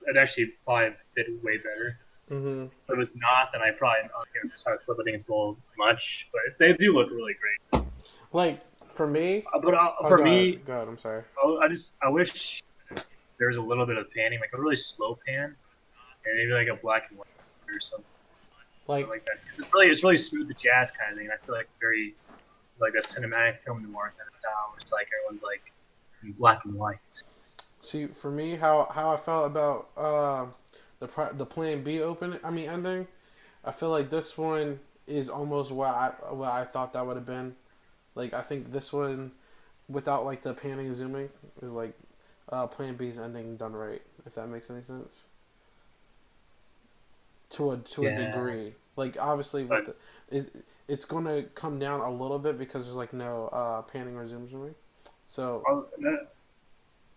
It'd actually probably fit way better. Mm-hmm. If it's not, then I probably decide to flip. I think it's a little much, but they do look really great. Like for me, For go me, ahead. Go ahead. I'm sorry. I wish there was a little bit of panning, like a really slow pan, and maybe like a black and white or something Like like that. 'Cause it's really smooth the jazz kind of thing. I feel like very like a cinematic film noir kind of style, where it's like everyone's like in black and white. see for me, how I felt about the Plan B ending. I feel like this one is almost what I thought that would have been. Like I think this one, without like the panning and zooming, is like Plan B's ending done right. If that makes any sense. To a degree, like obviously with it's gonna come down a little bit because there's like no panning or zooming. So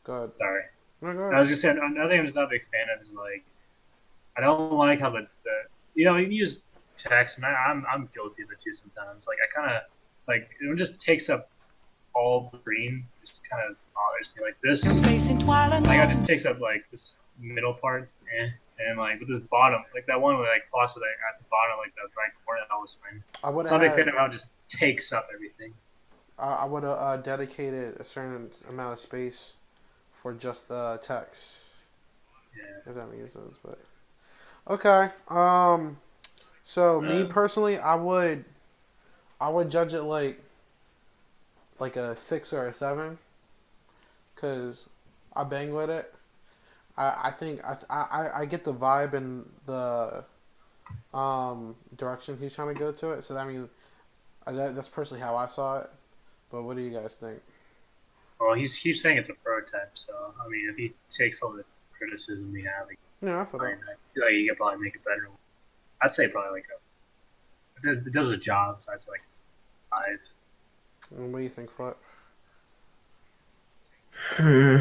go ahead. Sorry. No, go I ahead. was just saying another thing I'm just not a big fan of is like I don't like how the you use text and I'm guilty of it too sometimes. Like I kind of like it just takes up all the screen. Just kind of bothers me like this. Facing Twilight. Like it just takes up like this middle part, and like with this bottom, like that one with like Foster like, at the bottom, like the right corner, that was fine. I would It's not a big have fan of how it just takes up everything. I would have dedicated a certain amount of space for just the text. Yeah. If that makes sense, but okay. So me personally, I would judge it like a 6 or a 7, cause I bang with it. I think I get the vibe and the direction he's trying to go to it. So I mean, that's personally how I saw it. But what do you guys think? Well, he keeps saying it's a prototype, so I mean, if he takes all the criticism we have, Yeah, I feel I that. feel like he could probably make it better. I'd say probably like it does a job, so I'd say like a 5. And what do you think, Flip? Hmm.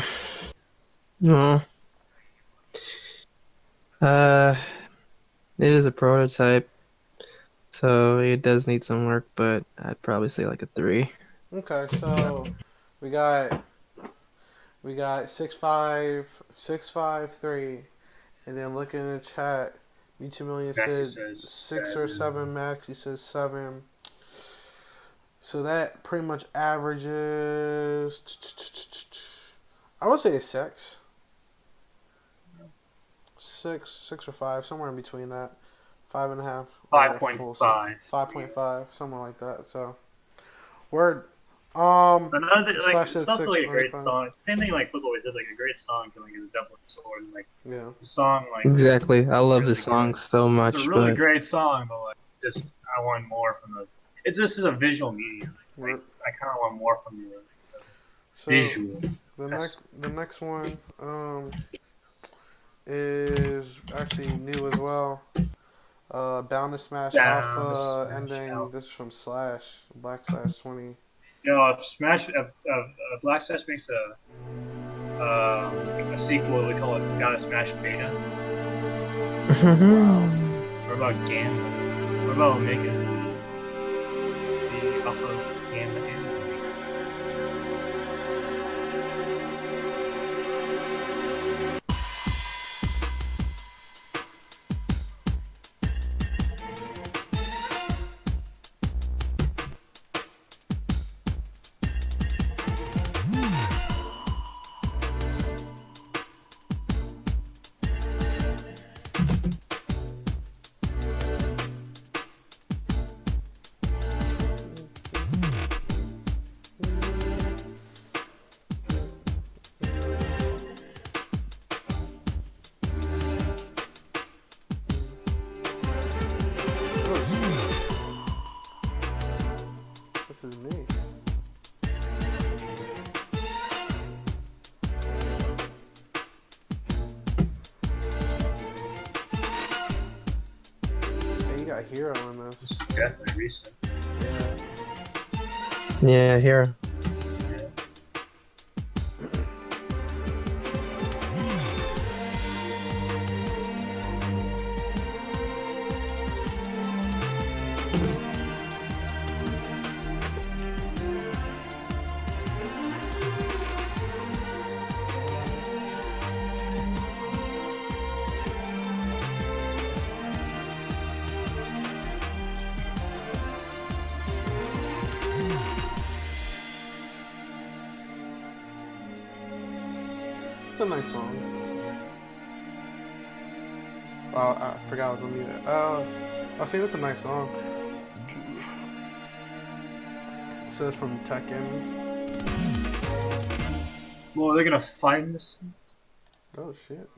No. Uh, it is a prototype, so it does need some work, but I'd probably say like a 3. Okay, so we got 653, and then looking in the chat, B2 Million Maxie said says 6 or 7. 7. Max, he says 7. So that pretty much averages. I would say a 6. 6 or 5, somewhere in between that. 5.5. 5.5. 5.5, something like that. So, word. Another thing, like, Slash it's said also like a great 6.5. song. It's the same thing like Flip always said, like a great song can like is a double sword. And, like Yeah. the song, like Exactly. I love really this song good. so It's a much, really but great song, but like just I want more from the. This is a visual medium. Like, I kind of want more from the So visual. the next one is actually new as well. Bound to Smash Bound to Alpha Smash ending. Alpha. This is from Slash Black Slash 20. if Black Smash makes a sequel, we call it Gotta Smash Beta. What about Gamba? What about Omega? The Alpha Gamba and Omega. This is me. Hey, you got Hero in this. This is definitely recent. Yeah, here. Yeah. It's a nice song. Oh, I forgot I was on mute. I was saying it's a nice song. So it's from Tekken. Well, they're gonna find this. Oh shit.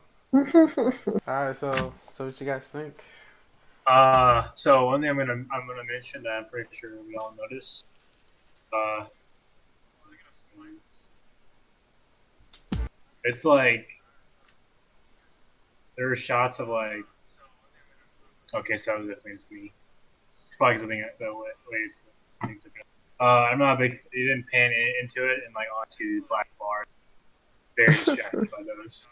Alright, so what you guys think? So one thing I'm gonna mention that I'm pretty sure we all noticed. It's like there were shots of like. Okay, so that was definitely just me. Probably something the way things are going. I'm not a big. You didn't pan into it, and like all I see is these black bars. Very distracted by those.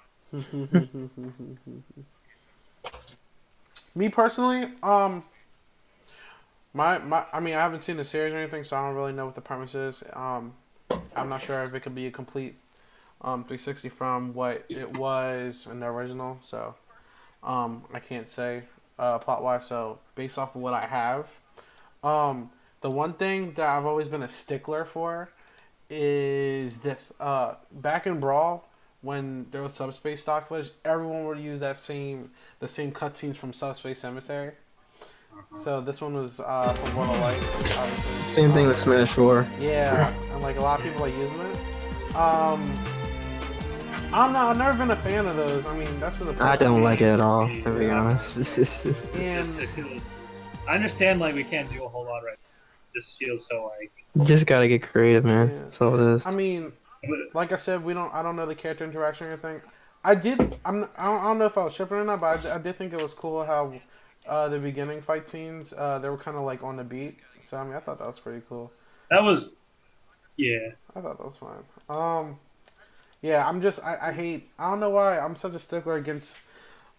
Me personally, I mean, I haven't seen the series or anything, so I don't really know what the premise is. I'm not sure if it could be a complete 360 from what it was in the original, so I can't say plot wise. So based off of what I have, the one thing that I've always been a stickler for is this. Back in Brawl, when there was subspace stock footage, everyone would use the same cutscenes from Subspace Emissary. So this one was from World of Light, obviously. Same thing with Smash 4. Yeah, and like a lot of people are using it. I've never been a fan of those. I mean, that's just a I don't like it at all, Yeah. to be honest. And It feels. I understand like we can't do a whole lot right now. It just feels so like. You just gotta get creative, man. Yeah. That's all it is. I mean, like I said, I don't know the character interaction or anything. I don't know if I was tripping or not, but I did think it was cool how the beginning fight scenes they were kind of like on the beat. So I mean, I thought that was pretty cool. That was. Yeah. I thought that was fine. Yeah, I hate. I don't know why I'm such a stickler against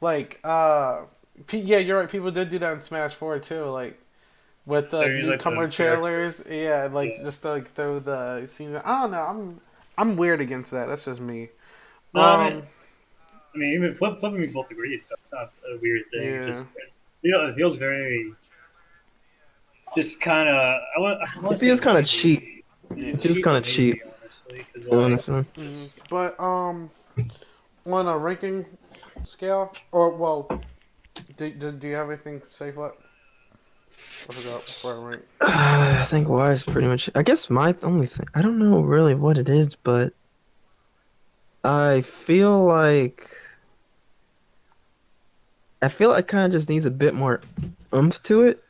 like yeah, you're right. People did do that in Smash 4 too, like with the newcomer like, trailers. Yeah, like Yeah. just to, like throw the scenes. I don't know. I'm weird against that. That's just me. No, I mean, even Flip and me both agreed, so it's not a weird thing. Yeah. It feels very, just kind of. It feels kind of cheap. Yeah. It feels kind of cheap. honestly. 'Cause, Honestly. But on a ranking scale, or well, do you have anything to say for that? I forgot before I rank. I think Wise pretty much. I guess my only thing. I don't know really what it is, but I feel like it kind of just needs a bit more oomph to it.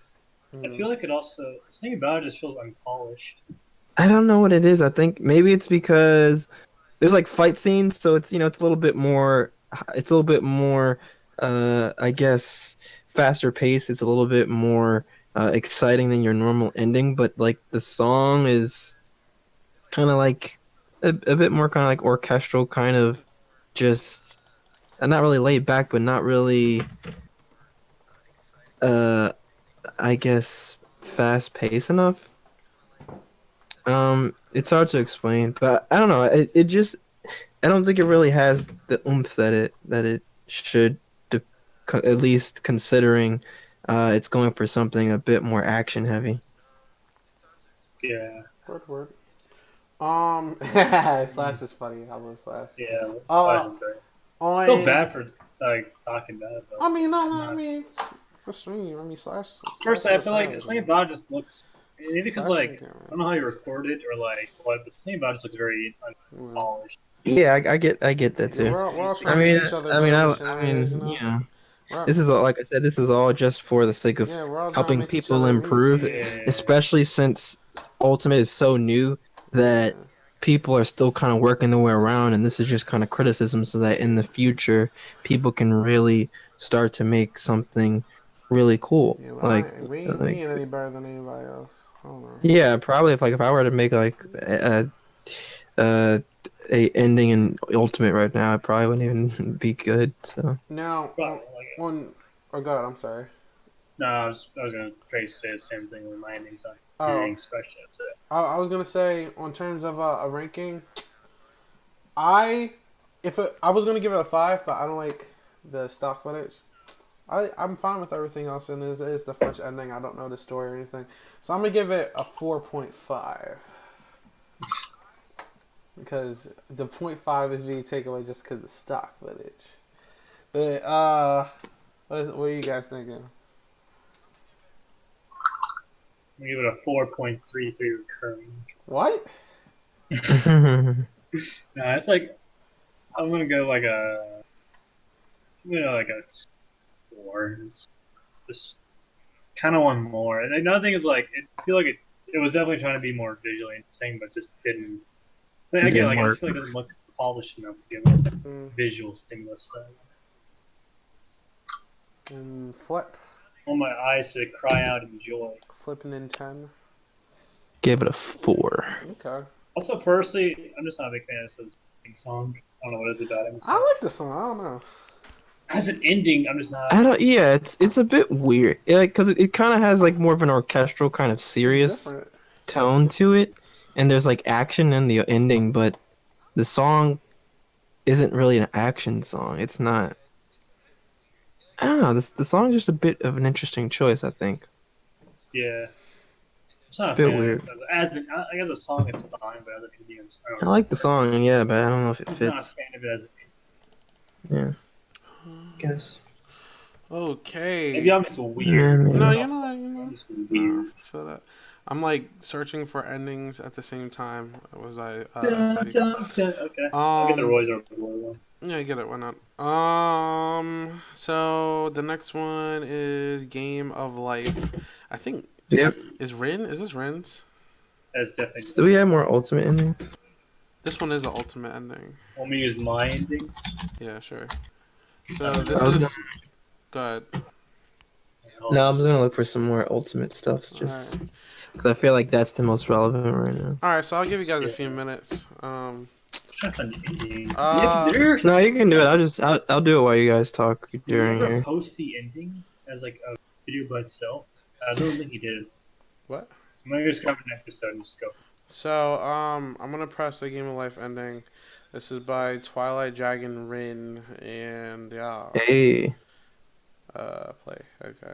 I feel like it also. The thing about it just feels unpolished. I don't know what it is. I think maybe it's because there's like fight scenes, so it's it's a little bit more. It's a little bit more. I guess faster paced. It's a little bit more exciting than your normal ending, but like the song is kind of like a bit more kind of like orchestral, kind of just not really laid back, but not really uh I guess fast paced enough. It's hard to explain, but I don't know. It just I don't think it really has the oomph that it should, de- at least considering it's going for something a bit more action heavy. Yeah. Word. Slash is funny. I love Slash. Yeah. Slash is great. I feel bad for talking bad. But I mean, no, I mean, it's a stream. I mean, Slash. Personally, I Slash feel like is something about it just looks. Maybe because Slash like is good, I don't know how you record it or like what, but something about it just looks very unpolished. Yeah, I get that Yeah, too. we're all I trying mean, to teach other I mean, generations, you know, We're all- this is all, like I said, this is all just for the sake of yeah, we're all trying to helping make each people other improve, reach. Yeah. especially since Ultimate is so new that people are still kind of working their way around, and this is just kind of criticism so that in the future people can really start to make something really cool. Yeah, we ain't any better than anybody else. I don't know. Yeah, probably if I were to make like a ending in Ultimate right now, it probably wouldn't even be good. So Now, on oh god, I'm sorry. No, I was gonna try to say the same thing with my endings on Oh. hearing special. That's it. I was gonna say on terms of a ranking, I was gonna give it a 5, but I don't like the stock footage. I'm fine with everything else, and it is the first ending. I don't know the story or anything, so I'm gonna give it a 4.5 because the 0.5 is being taken away just because of the stock footage. But what are you guys thinking? I'm gonna give it a 4.33 recurring. What? No, it's like I'm gonna go like a 4. It's just kind of one more. And another thing is like I feel like it was definitely trying to be more visually interesting, but just didn't. But again, Didn't like I work. just feel like it doesn't look polished enough to give it visual stimulus. Flip. I want my eyes to cry out in joy. FlipNinten. give it a 4. Okay. Also, personally, I'm just not a big fan of this song. I don't know what it is about it. I like this song. I don't know. As an ending, I'm just not. I don't. Yeah, it's a bit weird. Like, cause it kind of has like more of an orchestral kind of serious Different. tone to it, and there's like action in the ending, but the song isn't really an action song. It's not. I don't know. The song's just a bit of an interesting choice, I think. Yeah. It's not It's a bit fan. weird. I guess a song is fine, but as an ending, I like the song, yeah, but I don't know if it I'm not a fits. fan of it as an ending. Yeah. Guess. Okay. Maybe I'm just weird. Yeah, maybe. No, I'm just weird. I feel that. I'm like searching for endings at the same time. Was I? Dun, dun, dun. Okay. I'll get the Roy's over the Roy one. Yeah, I get it. Why not? So the next one is Game of Life. I think. Yep. Is this Rin's? That's definitely. Do we have more ultimate endings? This one is the ultimate ending. Want me to use my ending? Yeah, sure. So this I was is. Go ahead. No, I'm just gonna look for some more ultimate stuff, just Alright. because I feel like that's the most relevant right now. All right, so I'll give you guys a few minutes. Trying to find the ending. No, you can do it. I'll do it while you guys talk Did during you ever here. post the ending as like a video by itself? I don't think he did. What? I'm gonna just grab an episode and just go. So I'm gonna press the Game of Life ending. This is by Twilight Dragon Rin, and yeah. Hey, Play. Okay.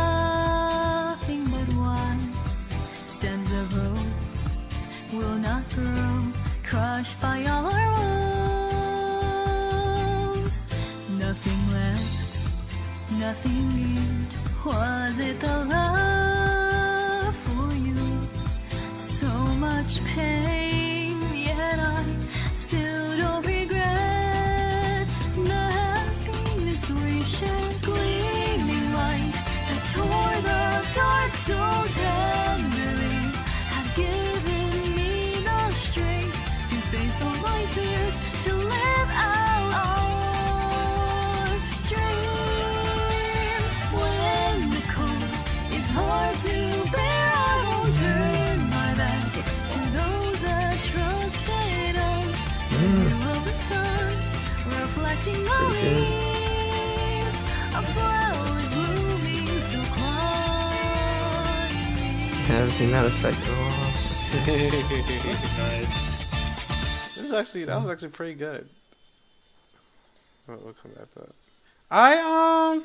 Nothing but one stems of hope will not grow, crushed by all our woes. Nothing left, nothing meant. Was it the love for you? So much pain, yet I still don't regret the happiness we shared, gleaming light that told good. leaves, a flower is blooming so quietly. I haven't seen that effect in a while. That's nice. That was actually pretty good. We'll come back to that. I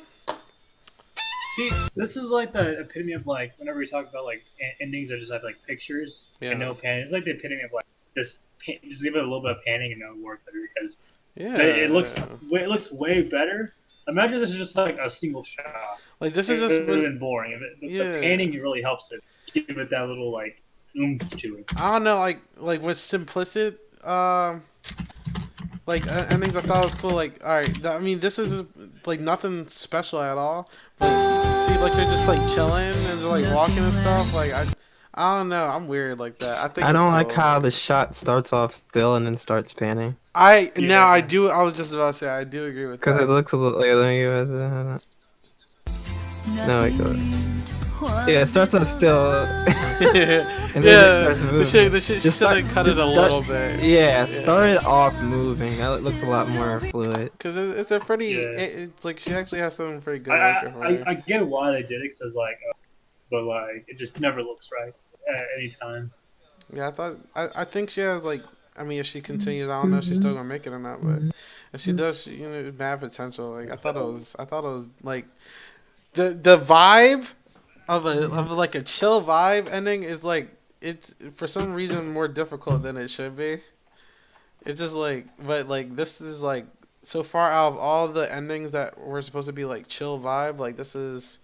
See, this is like the epitome of like whenever we talk about like endings that just have like pictures and no panning. It's like the epitome of like just give it a little bit of panning and it'll work better because it looks way better. Imagine this is just like a single shot. like this is It just would have been boring. The panning really helps it give it that little like oomph to it. I don't know, like with simplicity, like endings I thought was cool. Like, all right, I mean, this is like nothing special at all. But see, like they're just like chilling and they're like walking and stuff. Like I don't know, I'm weird like that. I think I it's don't like cool. how the shot starts off still and then starts panning. Now I do. I was just about to say I do agree with that. Because it looks a little. Let me give it that. No, it goes. Yeah, it starts off still. And then it starts moving. The shit should have cut it a little bit. Yeah, start it off moving. That looks a lot more fluid. Because it's a pretty. It's like she actually has something pretty good working for her. I get why they did it, cause like, but like it just never looks right at any time. Yeah, I think she has like. I mean, if she continues, I don't know if she's still gonna make it or not. But if she does, she, mad potential. Like I thought it was like the vibe of like a chill vibe ending is like it's for some reason more difficult than it should be. It's just like, but like this is like so far out of all the endings that were supposed to be like chill vibe, like this is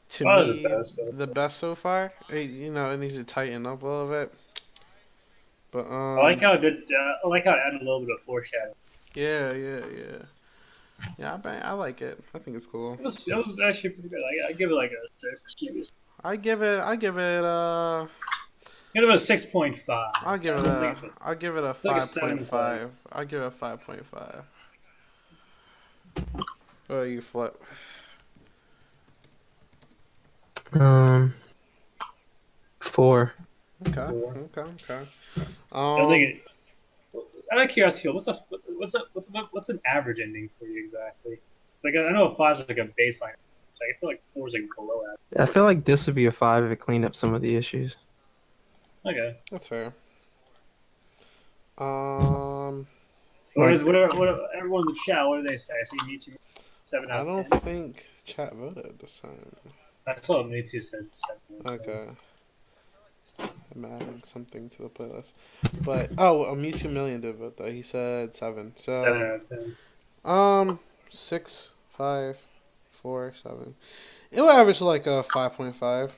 to me the best so far. It needs to tighten up a little bit. But I like how it did. I like how it added a little bit of foreshadowing. Yeah, I like it. I think it's cool. It was actually pretty good. I give it like a 6. I give it Give it a 6.5. I'll give it a 5.5. I'll give it a 5.5. Oh, you flip. 4. Okay. Out of curiosity, what's an average ending for you exactly? Like I know a 5 is like a baseline. I feel like 4 is like below average. I feel like this would be a 5 if it cleaned up some of the issues. Okay, that's fair. What everyone in the chat? What do they say? I see Mitsu 7 out of 10. I don't think chat voted this time. I saw Mitsu said 7. Okay. I'm adding something to the playlist, but a Mewtwo Million did vote though. He said 7. So 7 out of 10. 6, 5, 4, 7. It will average like a 5.5.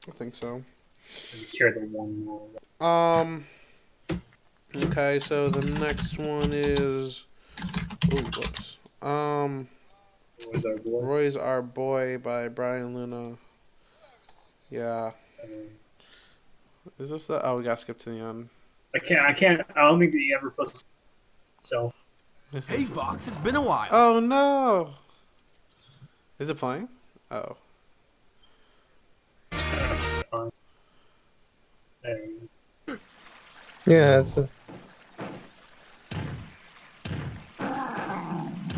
I think so. Share the one more. Okay, so the next one is. Whoops. Roy's Our Boy by Brian Luna. Yeah. Is this the? Oh, we got skipped to the end. I can't. I don't think that he ever posted. So. Hey Fox, it's been a while. Oh no. Is it playing? Oh. Fine. Yeah, it's a...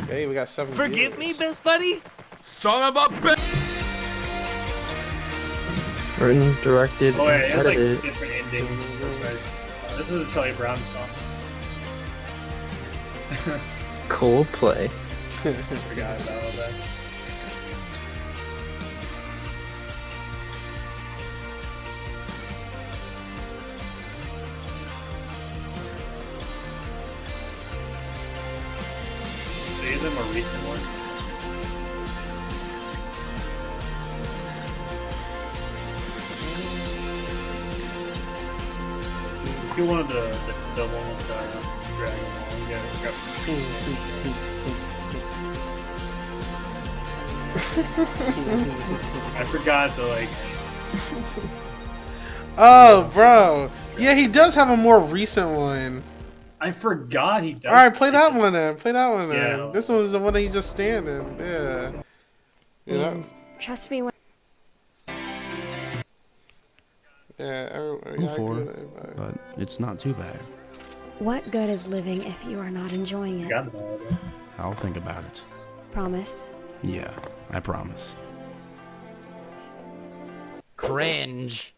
Hey, we got 7. Forgive me, best buddy. Son of a bitch. Written, directed, Oh yeah, it has like edited. different endings. That's right. This is a Charlie Brown song. Coldplay. Forgot about all that. So is there a more recent one? If you wanted the one with the dragon wall, you gotta grab I forgot to like. Oh, bro. Yeah, he does have a more recent one. I forgot he does. All right, play that one then. Yeah. This one's the one that he's just standing. Yeah. You know? Trust me when. Yeah. But it's not too bad. What good is living if you are not enjoying it? Got the melody. I'll think about it. Promise. Yeah, I promise. Cringe.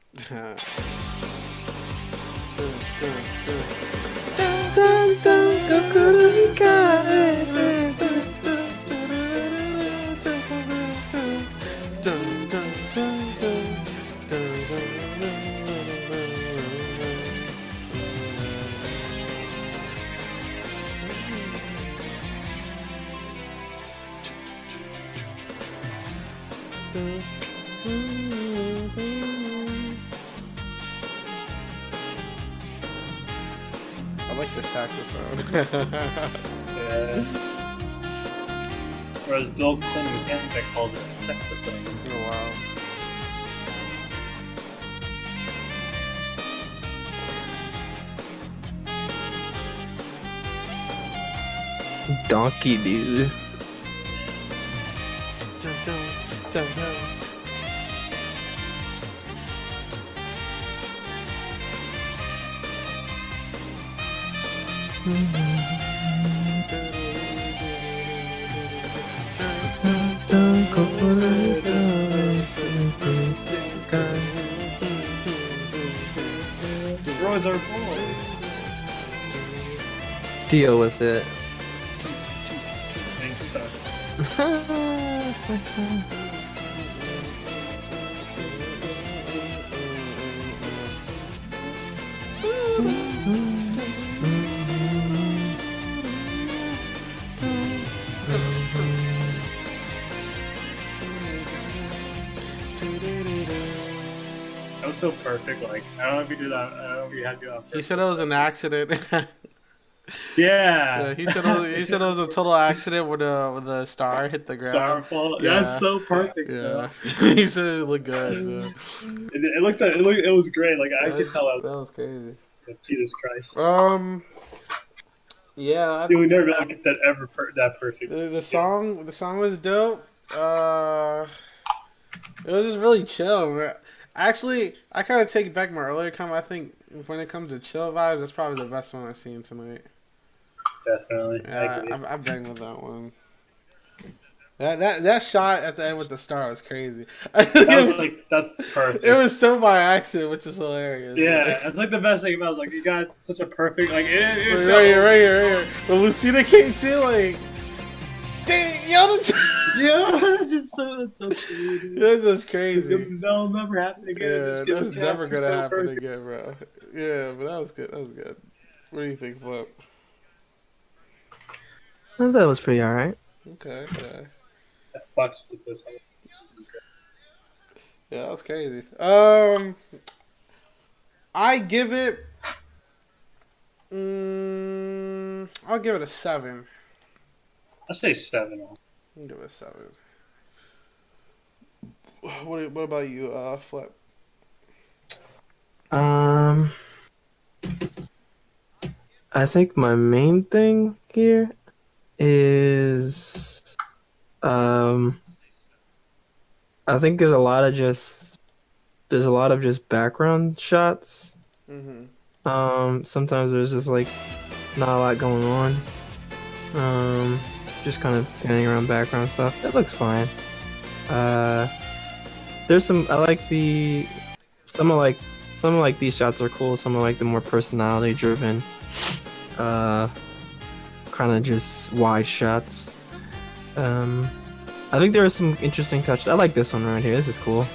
I like the saxophone. Yeah. Whereas Bill Clinton mechanic calls it a sexophone. Oh, wow. Donkey dude. Dun, dun, dun, dun. Bros are boy. Deal with it. Thing sucks. That was so perfect. Like, I don't know if you did that. I don't know if you had to do that on He said it was an accident. Yeah. Yeah, he said it was a total accident when the star hit the ground. Starfall. Yeah. That's so perfect. Yeah, though. he said it looked good. So. It was great. Like I could tell. That was crazy. Jesus Christ. Yeah. You would never be able to get that that perfect. The song was dope. It was just really chill, man. Actually, I kind of take back my earlier comment. I think when it comes to chill vibes, that's probably the best one I've seen tonight. Definitely. Yeah, I bang with that one. That shot at the end with the star was crazy. That's perfect. It was so by accident, which is hilarious. Yeah, that's like the best thing about it. Like you got such a perfect right here. When Lucina came to, like, dang, yeah, that's so sweet. That's just crazy. That'll never happen again. Yeah, that's never gonna happen again, bro. Yeah, but that was good. That was good. What do you think, Flip? That was pretty alright. Okay. That fucks with this. Yeah, that was crazy. I give it. I'll give it a 7. I say 7. I'll give it a 7. What about you, Flip? I think my main thing here is I think there's a lot of just background shots. Sometimes there's just like not a lot going on. Just kind of panning around background stuff. That looks fine. There's some some of these shots are cool. Some of like the more personality driven, kind of just wide shots. I think there are some interesting touches. I like this one right here. This is cool.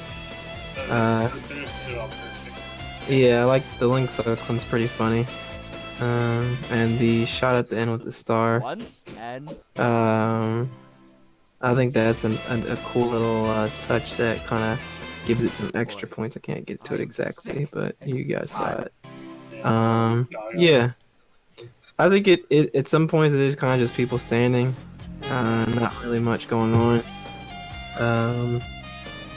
Yeah, I like the Link Sucks one's pretty funny. And the shot at the end with the star. I think that's a cool little touch that kind of gives it some extra points. I can't get to it exactly, but you guys saw it. Yeah. I think it at some points it is kind of just people standing. Not really much going on.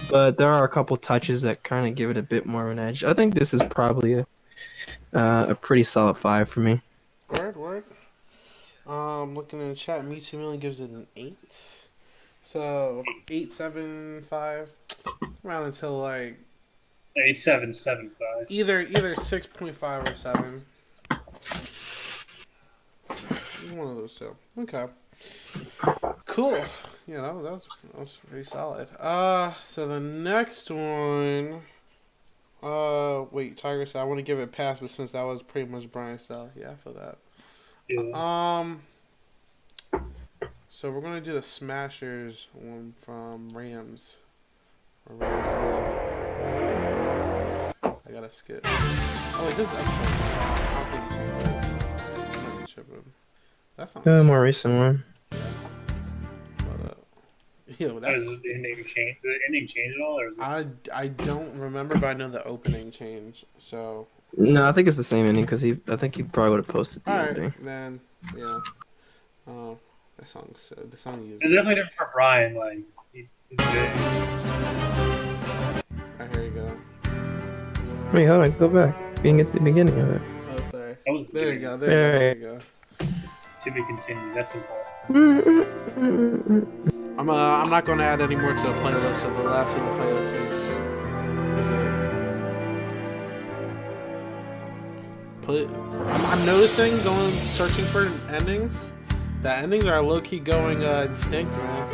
But there are a couple touches that kind of give it a bit more of an edge. I think this is probably a pretty solid 5 for me. Word. Looking in the chat, Me Too Million gives it an 8. So 8, 7, 5, around until like 8, 7, 7, 5. Either 6.5 or 7. One of those two. Okay. Cool. Yeah, that was pretty solid. So the next one. Wait, Tiger said I want to give it a pass, but since that was pretty much Brian's style, yeah, I feel that. Yeah. So we're gonna do the Smashers one from Rams. Or Rams. I gotta skip. Oh wait, this is episode. I don't think you changed it. I might be tripping. That sounds. The more recent one. Yo, that's. Is the ending change? Did the ending change at all, or is it... I don't remember, but I know the opening changed. So. No, I think it's the same ending because I think he probably would have posted the ending. Alright, then yeah. The song is. It's definitely different for Brian. Like, Alright, here you go. Wait, hold on, go back. Being at the beginning of it. Oh, sorry. That was There you go. There you go. To be continued. That's important. I'm not gonna add any more to the playlist. So the last thing on the playlist is it. I'm noticing searching for endings. The endings are low key going instinct, man.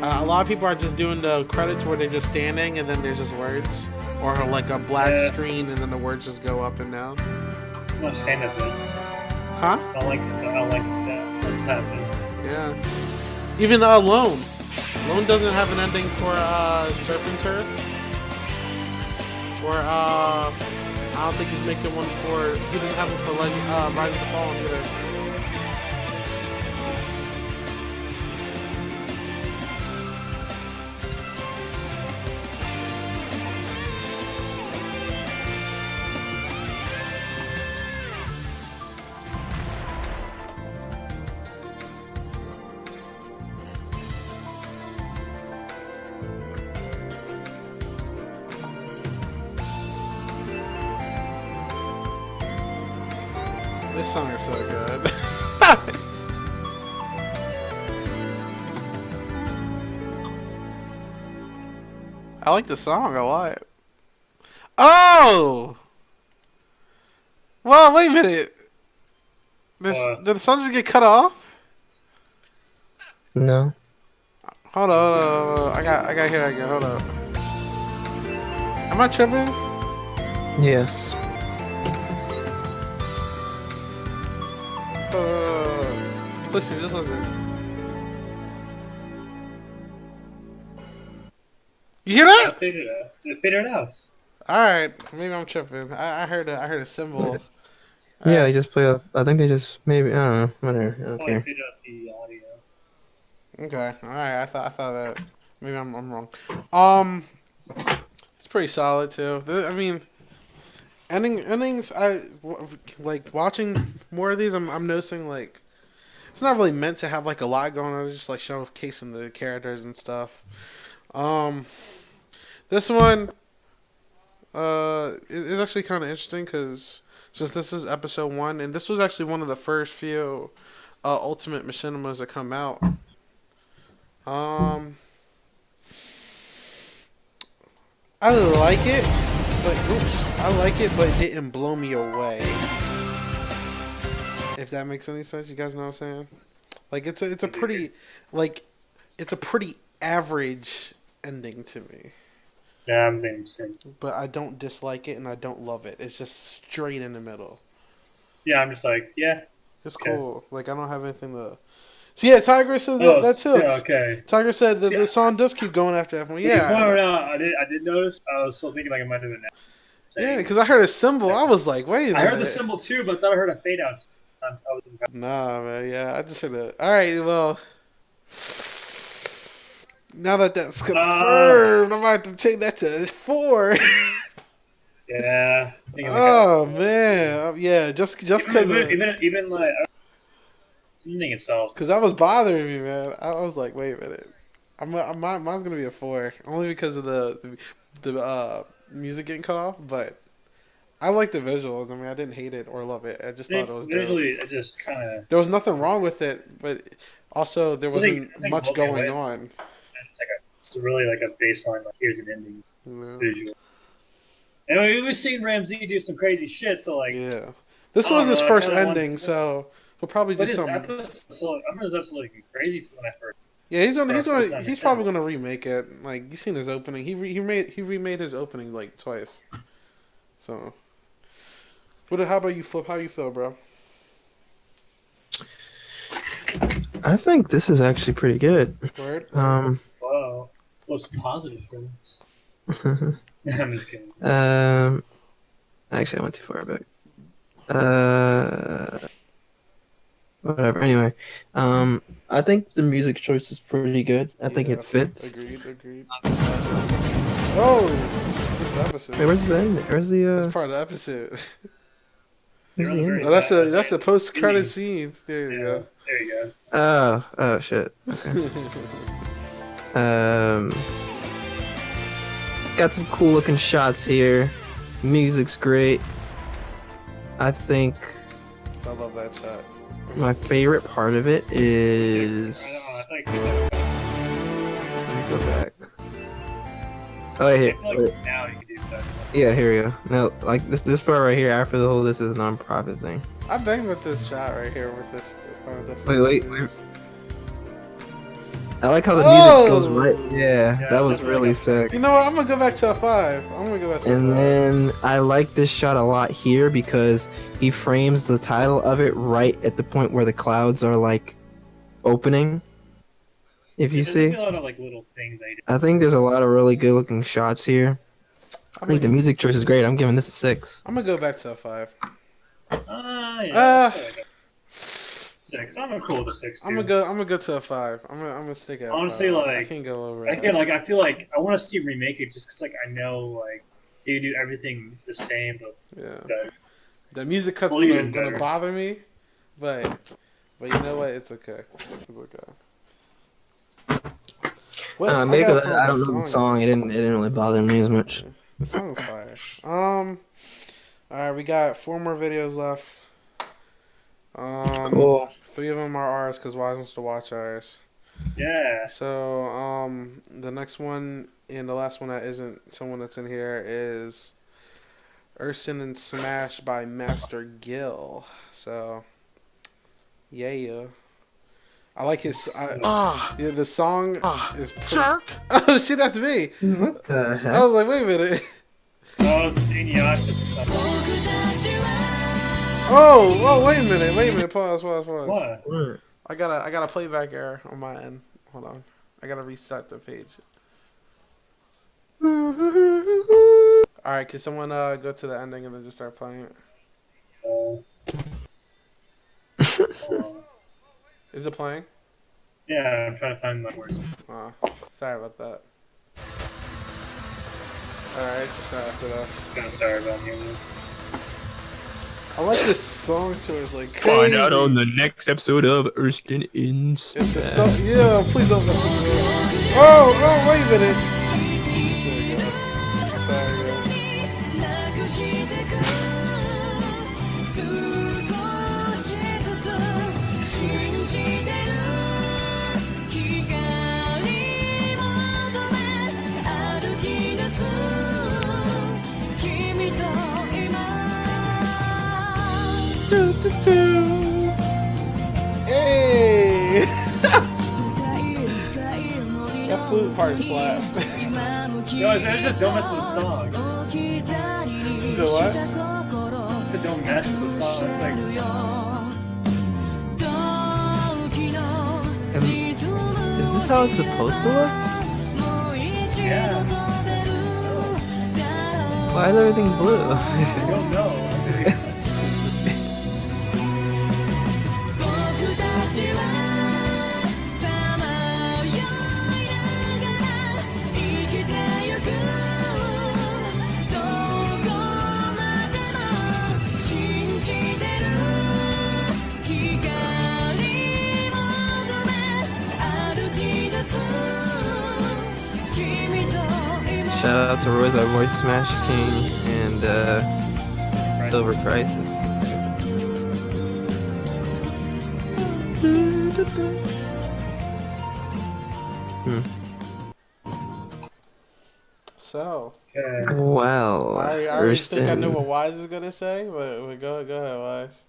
A lot of people are just doing the credits where they're just standing and then there's just words, or like a black screen and then the words just go up and down. I'm not a fan of it. Huh? I don't like that. What's happening? Yeah. Even Alone. Alone doesn't have an ending for Surf and Turf. Or I don't think he's making one for. He doesn't have one for Rise of the Fallen either. This song is so good. I like the song a lot. Oh! Well, wait a minute. Did the song just get cut off? No. Hold on. I got here again. Hold on. Am I tripping? Yes. Listen, just listen. You hear that? I figured it out. Alright, maybe I'm tripping. I heard a symbol. Yeah, they just play up. I think they just maybe, I don't know. Whatever. I don't care. Figured out the audio. Okay, alright, I thought that. Maybe I'm wrong. It's pretty solid too. I mean, endings. I like watching more of these. I'm noticing like it's not really meant to have like a lot going on. It's just like showcasing the characters and stuff. This one, it's actually kind of interesting because since this is episode 1, and this was actually one of the first few Ultimate Machinimas that come out. I like it, but it didn't blow me away. If that makes any sense, you guys know what I'm saying? Like it's a pretty average ending to me. Yeah, I'm being sick. But I don't dislike it and I don't love it. It's just straight in the middle. Yeah, I'm just like, yeah. It's cool. Like I don't have anything to. So yeah, Tiger said that's it. Yeah, okay. Tiger said that the song does keep going after everyone. Yeah. I did notice. I was still thinking like it might have been. Yeah, because I heard a symbol. I was like, wait a minute. I heard the symbol too, but I thought I heard a fade out. Nah, man. Yeah, I just heard it. All right, well. Now that that's confirmed, I'm about to change that to 4. Yeah. Oh man, yeah. Just because even like ending itself. Because that was bothering me, man. I was like, wait a minute. Mine's gonna be a 4, only because of the music getting cut off. But I like the visuals. I mean, I didn't hate it or love it. I just thought it was visually. It just kind of. There was nothing wrong with it, but also there wasn't much going on. It's really like a baseline. Like here's an ending visual. And we've seen Ramsey do some crazy shit. So like, yeah. This I was don't his know, I first kinda ending, so he'll probably do But his something. episodes, I remember his episode looking crazy when I first. Yeah, he's First time he's I probably said gonna remake it. Like, you seen his opening? He remade his opening like twice. So, how about you, Flip? How you feel, bro? I think this is actually pretty good. Word? Wow, what's positive for this? I'm just kidding. Actually, I went too far back. Whatever. Anyway, I think the music choice is pretty good. I think it fits. Agreed. Oh, this is the episode. Wait, where's the end? Where's the That's part of the episode. Where's the ending? Oh, that's a post credit scene. There you go. There you go. Oh shit. Okay. Got some cool looking shots here. Music's great. I think I love that shot. my favorite part of it is. Let me go back. Oh, here. like now you can do that. Yeah, here we go. Now, like this part right here, after the whole this is a non-profit thing. I bang with this shot right here with this. Wait. I like how the music goes right. Yeah, that was really sick. You know what? I'm gonna go back to a 5. And then I like this shot a lot here because he frames the title of it right at the point where the clouds are like opening. If you see, a lot of like little things I do. I think there's a lot of really good looking shots here. I think the music choice is great. I'm giving this a 6. I'm gonna go back to a 5. Yeah. 6. I'm cool with a 6 too. I'm gonna go to a 5. I'm gonna stick at. Honestly, 5. like I can't go over. Again, like I feel like I want to see remake it just because like I know like you do everything the same, but yeah, the music cuts gonna bother me, but you know what? It's okay. It's okay. Well, maybe because I don't know the song. It didn't really bother me as much. The song was fire. All right, we got 4 more videos left. Cool. 3 of them are ours because Wise wants to watch ours. Yeah. So, the next one and the last one that isn't someone that's in here is Urson and Smash by Master Gill. So, yeah. I like his. Yeah, the song is pretty. Jerk! Oh shit, that's me. What the heck? I was like, wait a minute. Oh, it's Inuyasha's song. Oh, wait a minute. Pause. What? I got a playback error on my end. Hold on. I gotta restart the page. Alright, can someone go to the ending and then just start playing it? Is it playing? Yeah, I'm trying to find my words. Oh, sorry about that. Alright, it's just after that. Gonna start about you. I like this song choice, like crazy. Find out on the next episode of Erskine in Smash. Yeah, please don't mess with me. Oh, wait a minute. There we go. Sorry, Hey! That flute part slaps. No, it's just don't mess with the song. You said what? I said don't mess with the song. It's like. Is this how it's supposed to look? Yeah. Why is everything blue? I don't know. Shout out to Roy's our voice Smash King and Silver Crisis. So, Well, I already think I know Urston, what Wise is gonna say, but go ahead, Wise.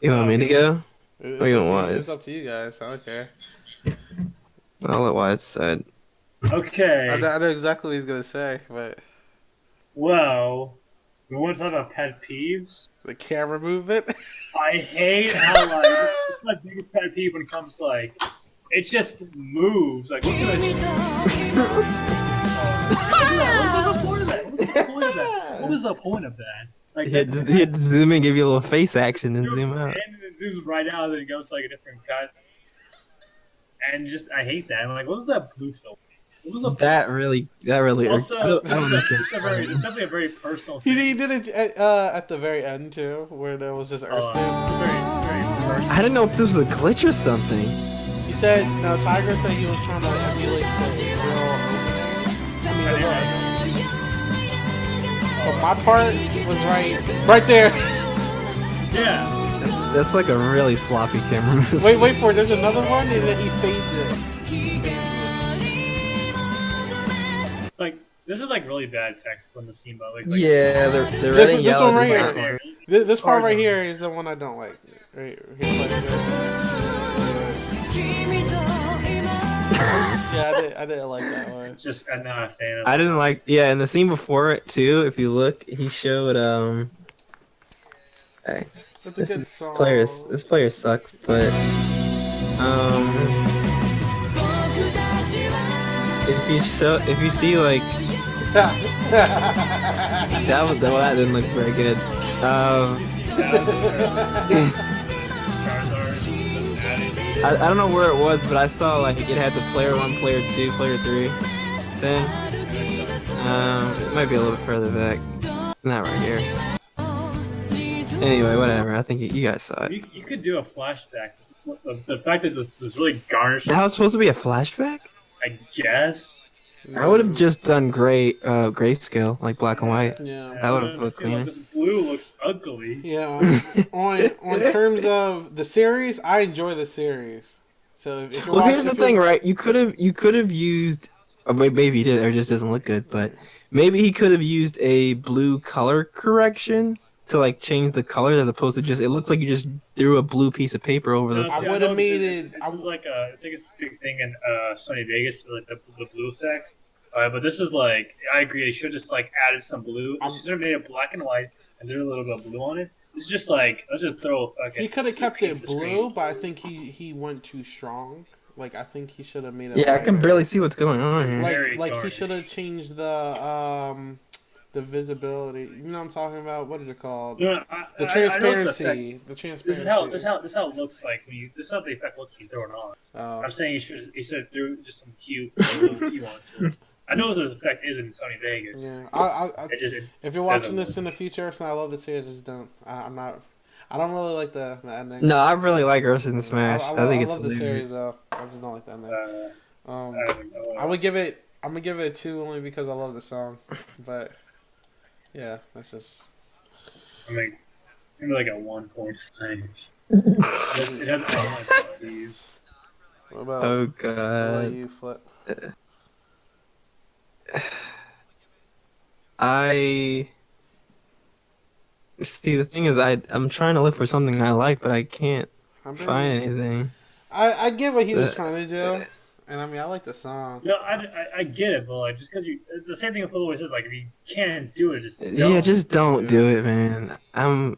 you want me to go? Or It's you up want to you. It's Wise? up to you guys. I don't care. I'll let Wise decide. Okay. I know exactly what he's gonna say, but Well, we want to talk about pet peeves. the camera movement. I hate how like it's my biggest pet peeve when it comes to like it just moves. Like look at this. What was the point of that? Like He had to zoom in, give you a little face action, and zoom out. And it zooms right out, and then it goes to like a different cut. And just I hate that. I'm like, what was that blue film? What was the That really also? I don't It's understand. definitely a very personal thing. He did it at the very end too, where there was just Earth Very personal. I didn't know if this was a glitch or something. He said, no, Tiger said he was trying to emulate the real opening. But my part was right there. Yeah. That's like a really sloppy camera move. Wait for it. There's another one, and then he fades it. Like this is like really bad text when the Simba like Yeah, they're This yellow. one right here. This part right here is the one I don't like. Right here. Yeah, I didn't like that one. Just I'm not a fan of. I didn't like. Yeah, in the scene before it too. If you look, he showed Hey, That's a good song. This player sucks, but if you see like that didn't look very good. I don't know where it was, but I saw like it had the player 1, player 2, player 3 thing. It might be a little bit further back. Not right here. Anyway, whatever. I think you guys saw it. You could do a flashback. The fact that this is really garnished. That was supposed to be a flashback? I guess. I would have just done grayscale, like black and white. Yeah. That would have looked cleaner. This blue looks ugly. Yeah. on terms of the series, I enjoy the series. So if you're Well, here's the thing, right? You could have used, or maybe he did, or it just doesn't look good. But maybe he could have used a blue color correction to like change the colors as opposed to just. It looks like you just threw a blue piece of paper over the. I would have made it. This is like a big thing in Sony Vegas, like the blue effect. But this is like I agree. They should just like added some blue. They should have made it black and white and threw a little bit of blue on it. It's just like let's just throw a fucking. He could have kept it blue, but I think he went too strong. Like I think he should have made it. Yeah, I can barely see what's going on here. Like he should have changed the visibility. You know what I'm talking about? What is it called? No, the transparency. The transparency. This is how it looks like when you. This is how the effect looks when you throw it on. Oh. I'm saying he should have threw just some hue onto it. I know this effect is in Sony Vegas. Yeah. If you're watching this in the future, and I love the series, just don't. I'm not. I don't really like the ending. No, I really like Earth Smash. I think it's love the series though. I just don't like the ending. I'm gonna give it a 2 only because I love the song. But yeah, that's just. Maybe like a 1.5. It has all my values. What about? Oh What god. about you, Flip? I see. The thing is, I'm trying to look for something I like, but I can't find anything. I get what he was trying to do, and I mean I like the song. No, I get it, but like just because it's the same thing with always says. Like if you can't do it, just don't. Yeah, just don't do it, man. Anyone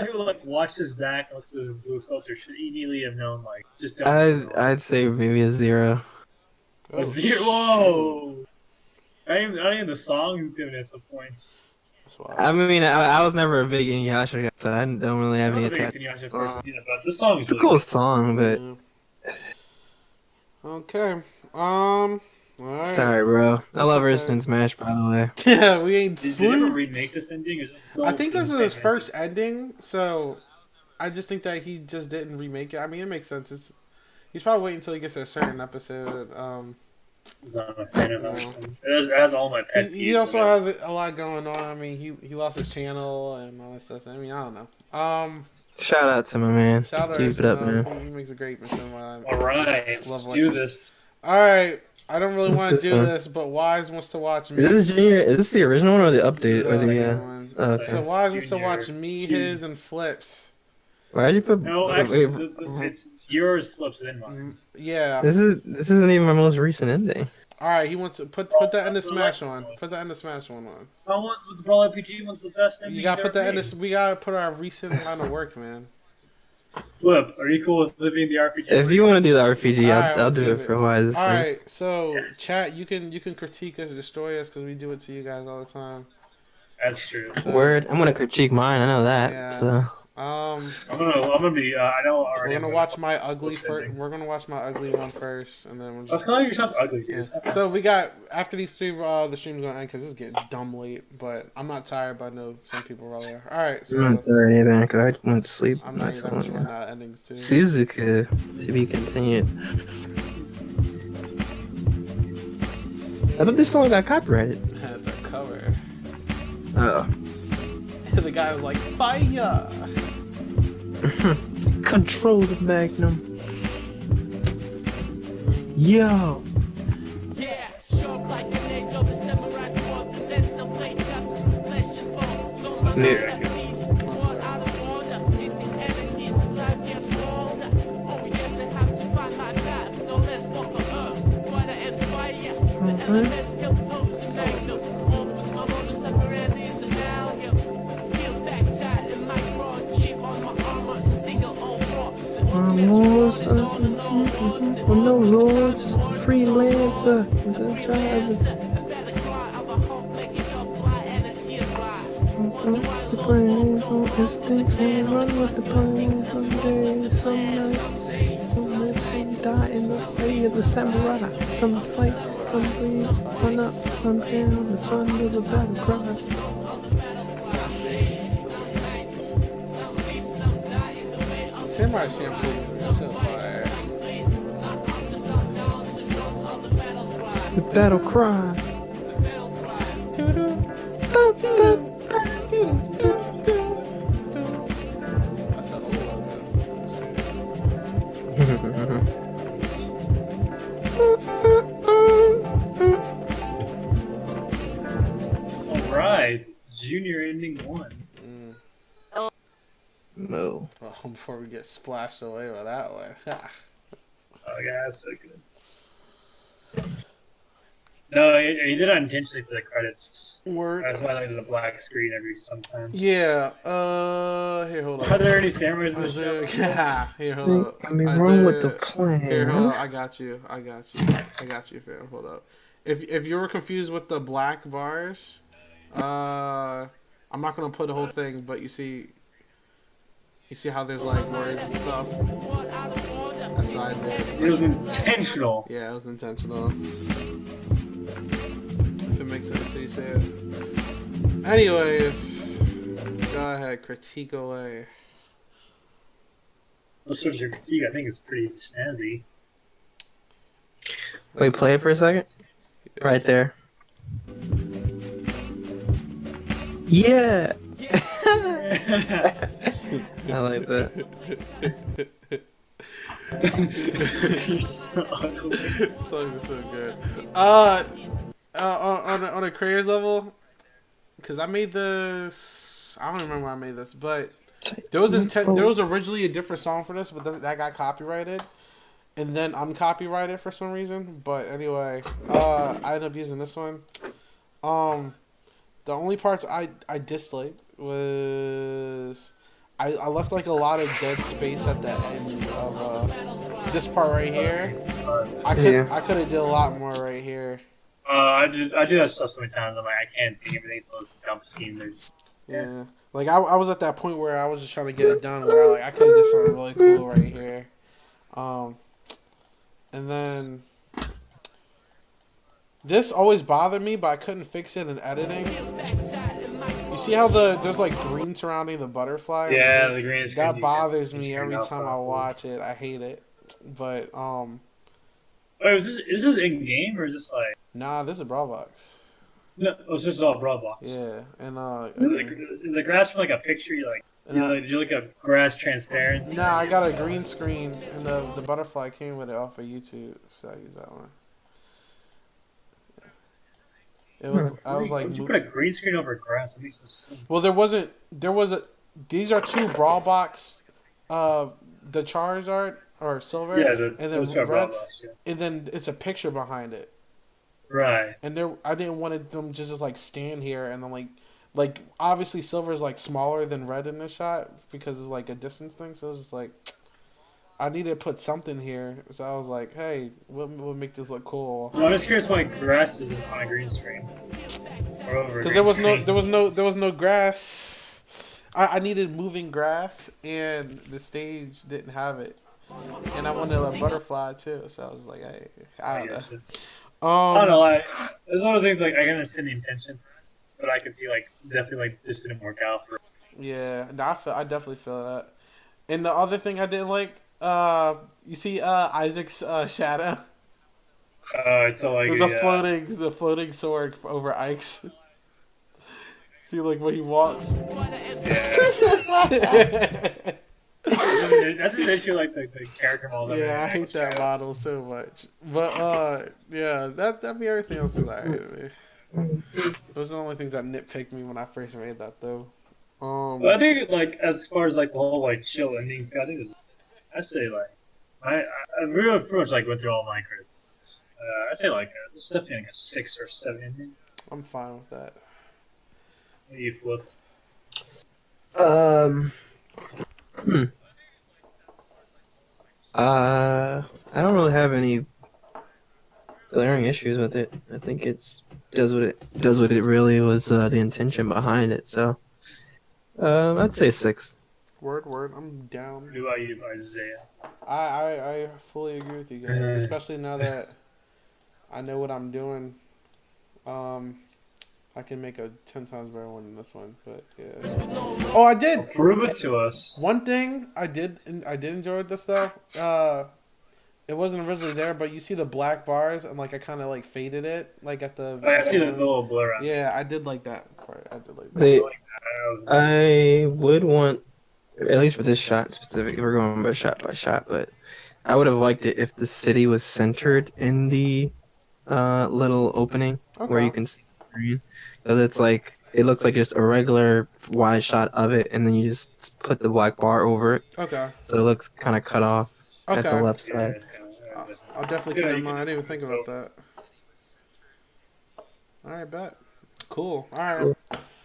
who like watches back and looks at the blue filter should immediately have known like just don't. I'd say maybe a 0. A 0. Whoa! Not even the song is giving us some points. I mean, I was never a big Inuyasha guy, so I don't really have any But the song is it's a cool song, but okay. All right. Sorry, bro. I love Earth Smash, by the way. Yeah, we ain't. Did they ever remake this ending? I think this is his first ending, so I just think that he just didn't remake it. I mean, it makes sense. He's probably waiting until he gets to a certain episode. He's not a fan of it has all my pet peeves. He also has a lot going on. I mean, he lost his channel and all that stuff. I mean, I don't know. Shout out to my man. Shout out Keep it up, man. He makes a great mission. All right, let's do this. All right. I don't really What's want to this do one? this, but Wise wants to watch me. Is this Junior? Is this the original one or the update? This Or is the the yeah? one. Oh, So okay. Wise wants to Junior watch me, Q. his, and Flips. Why'd you put? No, actually, it's yours flips in mine. Yeah. This isn't even my most recent ending. All right, he wants to put that end of Smash on. Put that end of Smash one on. I want the Brawl RPG one's the best ending. You gotta put that end of. We gotta put our recent line of work, man. Flip, are you cool with living the RPG? If you want to do the RPG, Alright, I'll we'll do keep it for a while. All right, so chat, you can critique us, destroy us, because we do it to you guys all the time. That's true. So, Word, I'm gonna critique mine. I know that. Yeah. So. I'm gonna be. I know already. We're gonna watch my ugly first. We're gonna watch my ugly one first, and then we'll just. Calling yourself ugly. Yeah. So we got after these three. The stream's gonna end because it's getting dumb late. But I'm not tired, but I know some people really are. All right. So I'm not tired either because I went to sleep. I'm not even sure not endings too. Suzuka to be continued. I thought this song got copyrighted. That's a cover. Oh. The guy was like, fire! Control the Magnum. Yo. Yeah, sharp like an angel, the samurai sword, the lens of blade, cut through flesh and bone. Don't lose Yeah. the beast, born out of order, missing enemy, life gets colder. Oh yes, I have to find my path, no less walk on earth, water and fire. The elements compose magnum, almost all on the separatives and amalgam. Still back tight in my broad, chip on my armor and single on raw. Almost no rules, freelancer, the driver. The brains on his thing and run with the brains. Some days, some nights, some live, some die in the way of the samurai. Some fight, some bleed, sun up, sun down, the sun of the battle cry. Samurai Shampoo is so fire. The battle cry. That's an old Alright, Junior ending 1. No. Well, before we get splashed away with that one. Oh yeah, that's so good. No, he did it intentionally for the credits. Word. That's why there's a black screen every sometimes. Yeah, here, hold on. Are there any samurais in the show? Here, hold up. I mean, wrong with the plan. Here, hold up. I got you, fam. Hold up. If you were confused with the black bars, I'm not gonna put the whole thing, but you see how there's like words and stuff. That's what I did. It was intentional. Yeah, it was intentional. If it makes sense to you say it. Anyways, go ahead, critique away. Let's switch your critique. I think it's pretty snazzy. Wait, play it for a second. Right there. Yeah. I like that. You're so ugly. Song is so good. On a creators level, because I made this. I don't remember when I made this, but there was originally a different song for this, but that got copyrighted, and then uncopyrighted for some reason. But anyway, I ended up using this one. The only parts I disliked was I left like a lot of dead space at the end of this part right here. I could have did a lot more right here. I do that stuff so many times. I'm like, I can't think of anything, so it's a dump scene. There's yeah. Like I was at that point where I was just trying to get it done. Where like I could have did something really cool right here. And then this always bothered me, but I couldn't fix it in editing. You see how there's like green surrounding the butterfly? Yeah, the green is that bothers me every time I watch it. I hate it. But wait, is this in game or is this like? Nah, this is Brawl Box. No, this is all Brawl Box. Yeah, and is the grass from like a picture? Did you look at grass transparent? Nah, I got a green screen, and the butterfly came with it off of YouTube, so I use that one. It was. I was like, Would you put a green screen over grass? That makes no sense. well, there wasn't. There was a. These are two brawl box. The Charizard or Silver. Yeah, and then those are red. Bravox, yeah. And then it's a picture behind it. Right. And there, I didn't want them just like stand here and then like obviously Silver is like smaller than red in this shot because it's like a distance thing. So it's just like I needed to put something here. So I was like, hey, we'll make this look cool. Well, I'm just curious why grass isn't on a green screen. Because there was no grass. I needed moving grass, and the stage didn't have it, and I wanted a butterfly too. So I was like, hey, I don't know. I don't know. There's one of the things like I can understand the intentions, but I can see like definitely like this didn't work out for. Yeah, no, I definitely feel that. And the other thing I didn't like, you see Isaac's shadow. So like there's the floating sword over Ike's. See, like when he walks. Yeah. That's essentially like the character model. Yeah, I hate that model so much. But yeah, that'd be everything else is alright to me. Those are the only things that nitpicked me when I first made that though. Well, I think like as far as like the whole like chill endings, I think I say like I really pretty much like went through all my criticisms. I say like it's definitely like a 6 or 7 ending. I'm fine with that. You flipped. I don't really have any glaring issues with it. I think it does what it really was the intention behind it. So, I'd say 6. Word. I'm down. What about you, Isaiah? I fully agree with you guys, especially now that I know what I'm doing. I can make a 10 times better one than this one, but yeah. Oh, I did. Prove it to us. One thing I did enjoy this though. It wasn't originally there, but you see the black bars and like I kind of like faded it like at the. I see the little blur. Yeah, I did like that part. I did like that. I would want, at least for this shot specifically, we're going by shot, but I would have liked it if the city was centered in the little opening where you can see the screen. Because it's like, it looks like just a regular wide shot of it, and then you just put the black bar over it. Okay. So it looks kind of cut off at the left side. I'll definitely keep in mind. I didn't even think about that. Alright, bet. Cool. Alright.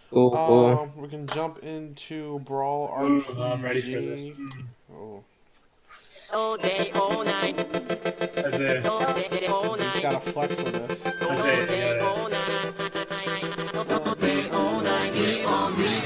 Cool. We can jump into Brawl RPG. I'm ready for this. Oh. All day, all night. That's it. All day, all night. You gotta flex on this. That's it. All night. All day, all night. We on the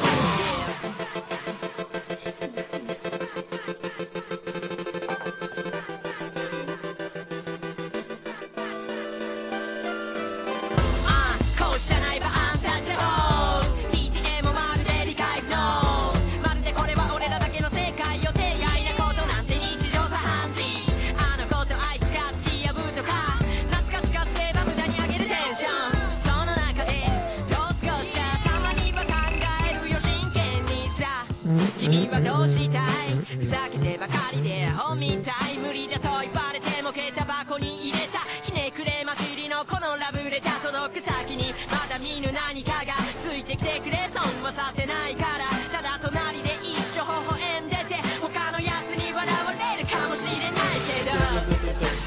君はどうしたいふざけてばかりでアホみたい無理だと言われても下駄箱に入れたひねくれまじりのこのラブレター届く先にまだ見ぬ何かがついてきてくれ損はさせないからただ隣で一生微笑んでて他のやつに笑われるかもしれないけど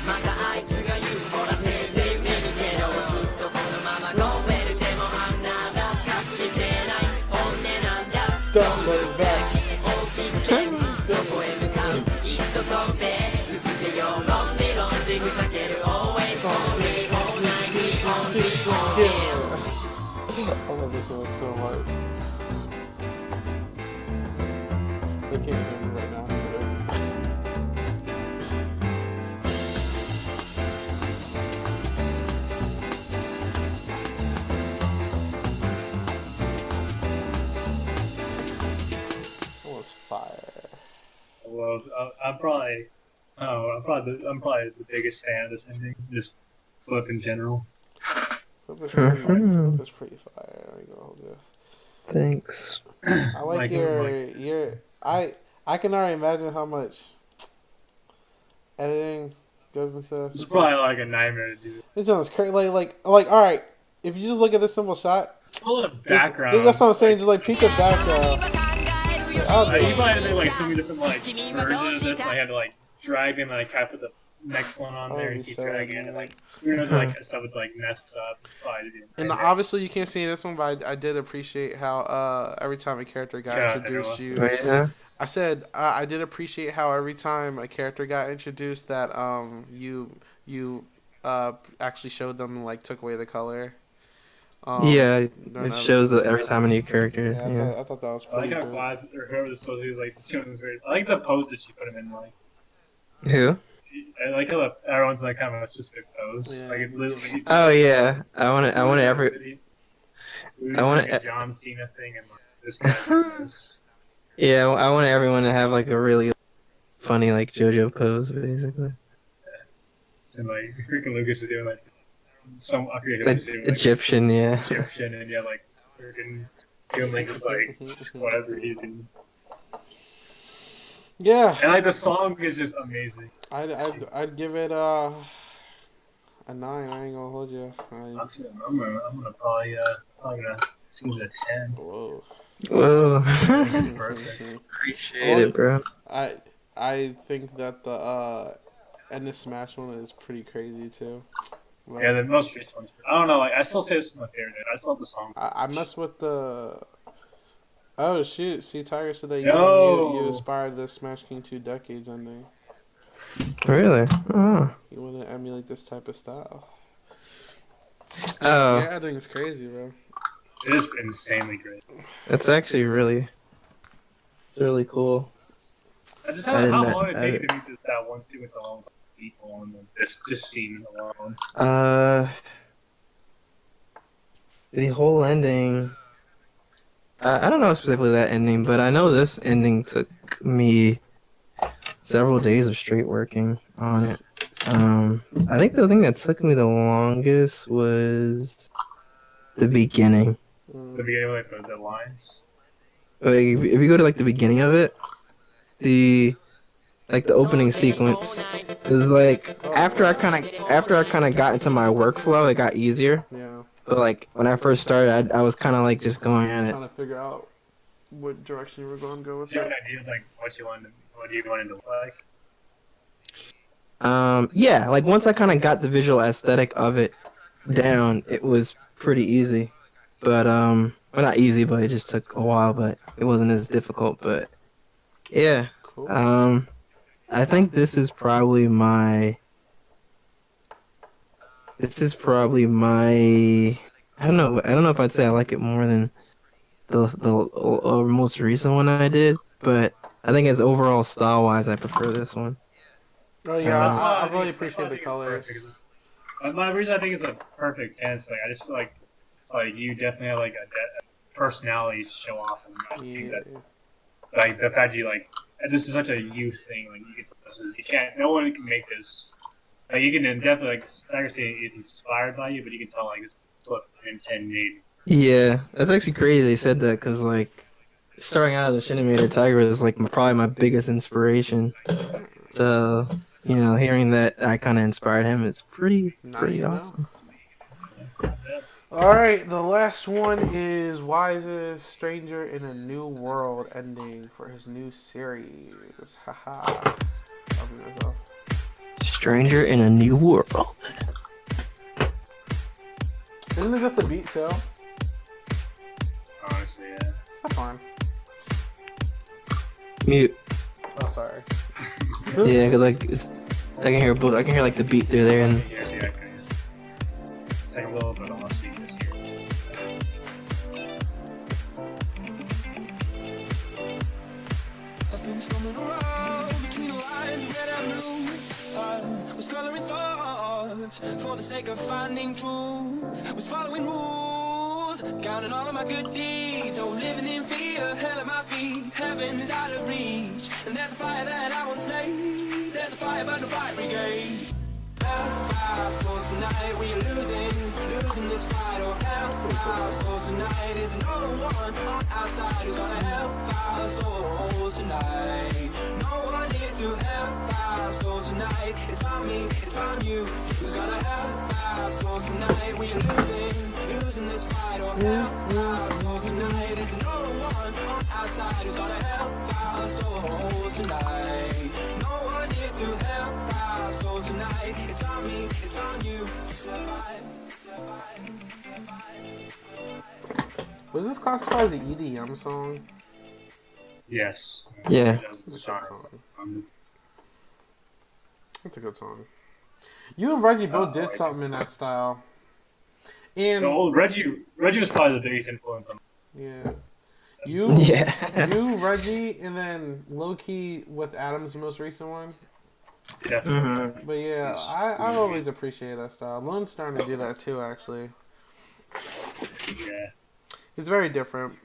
またあいつが言うほらせいぜい夢見てろずっとこのままゴーベルでもあんなだスカッチしてない本音なんだ Don't look back. I love this one so much. They can't hear me right now. That was fire. Well, I'm probably the biggest fan of this ending, just book in general. Flip is pretty fire. There you go. Yeah. Thanks. I like your I can already imagine how much editing goes into this. It's probably like a nightmare to do. It's almost crazy. Like all right. if you just look at this simple shot, Full of background. that's what I'm saying. Just like peek at back. You probably made like so many different like versions of this. And I had to like drag them, and I kind of put the next one on there and keep dragging it, and like who knows, like stuff would like mess up. And obviously you can't see this one, but I did appreciate how every time a character got introduced, I said I did appreciate how every time a character got introduced that you actually showed them, like took away the color. It shows that every time a new character. I thought that was pretty I like how Vlad, or whoever this supposed to be, like doing this weird. I like the pose that she put him in. Like who? I like how everyone's in like kind of a specific pose. Like it literally. Oh yeah, I want a John Cena thing, and like this guy's like this. Yeah, I want everyone to have like a really funny like JoJo pose, basically. And like freaking Lucas is doing like some like Egyptian, Egyptian, and like freaking doing like this like whatever he's doing. Yeah. And like the song is just amazing. I'd give it a 9. I ain't gonna hold you. I'm gonna probably gonna give it a 10. Whoa. Perfect. Appreciate it, bro. I think that the Smash one is pretty crazy too. Like, yeah, the most recent ones. I don't know. Like, I still say this is my favorite. I still love the song. I mess with the. Oh shoot! See, Tiger said that you inspired the Smash King 2 Decades ending. Really? Oh. You want to emulate this type of style? Oh. Yeah, I think it's crazy, bro. It is insanely great. It's actually really cool. I just how long it take to make that one sequence alone with people and this scene alone. The whole ending. I don't know specifically that ending, but I know this ending took me several days of straight working on it. I think the thing that took me the longest was the beginning. The beginning, like the lines. Like if you go to like the beginning of it, the opening sequence is like after I kind of got into my workflow, it got easier. Yeah. But like when I first started, I was kind of like just going at it. Trying to figure out what direction you were going to go with it. Do you have an idea of like what you wanted to look like? Yeah, like once I kind of got the visual aesthetic of it down, it was pretty easy. But well, not easy, but it just took a while. But it wasn't as difficult. But yeah, cool. I think this is probably my. I don't know if I'd say I like it more than the most recent one I did, but I think as overall style wise, I prefer this one. Oh yeah, I really appreciate the colors. My reason I think it's a perfect tense. Like I just feel like you definitely have like a personality to show off, and I think that like the fact you like this is such a youth thing. Like no one can make this. Like you can definitely like Tiger State is inspired by you, but you can tell like this is what FlipNinten made. Yeah, that's actually crazy they said that because like starting out as a Machinima, Tiger was like probably my biggest inspiration. So hearing that I kind of inspired him is pretty awesome. All right, the last one is Wise's Stranger in a New World ending for his new series. Haha. Stranger in a New World. Isn't it just the beat too? Honestly, yeah. That's fine. Mute. Oh, sorry. Yeah, because like I can hear both. I can hear like the beat through there and. Take a little bit on my seat this here. I've been stumbling around between the lines, red and blue. I was coloring thoughts for the sake of finding truth. Was following rules, counting all of my good deeds. Oh, living in fear, hell at my feet. Heaven is out of reach, and there's a fire that I won't slay. There's a fire, but no fire brigade. have. So tonight we losing this fight. Oh help. So tonight is no one on outside who's gonna help our souls tonight. No one here to help our souls tonight. It's on me, it's on you. Who's gonna help our souls tonight? We losing this fight. Oh help our souls tonight. There's no one on outside who's gonna help our souls tonight. No one here to help our souls tonight. It's on me, it's on you to survive. Was this classified as an EDM song? Yes. Yeah. It's a good song. It's a good song. You and Reggie both did something in that style. And Reggie was probably the biggest influence on. Yeah. You, Reggie, and then low key with Adam's most recent one. Definitely. But yeah, I always appreciate that style. Lone's starting to do that too, actually. Yeah. It's very different.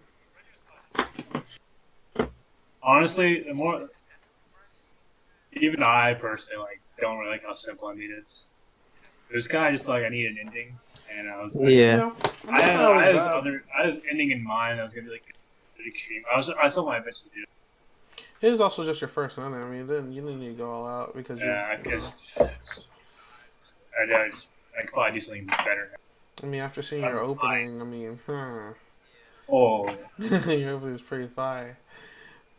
Honestly, the more even I personally don't really like how simple I made it. It was kind of just like I need an ending, and I was like, I had this ending in mind. I was gonna be like extreme. I still might eventually do. It was also just your first one. I mean, you didn't need to go all out because I guess I could probably do something better. I mean, after seeing your opening, I mean, Oh, your opening is pretty fire.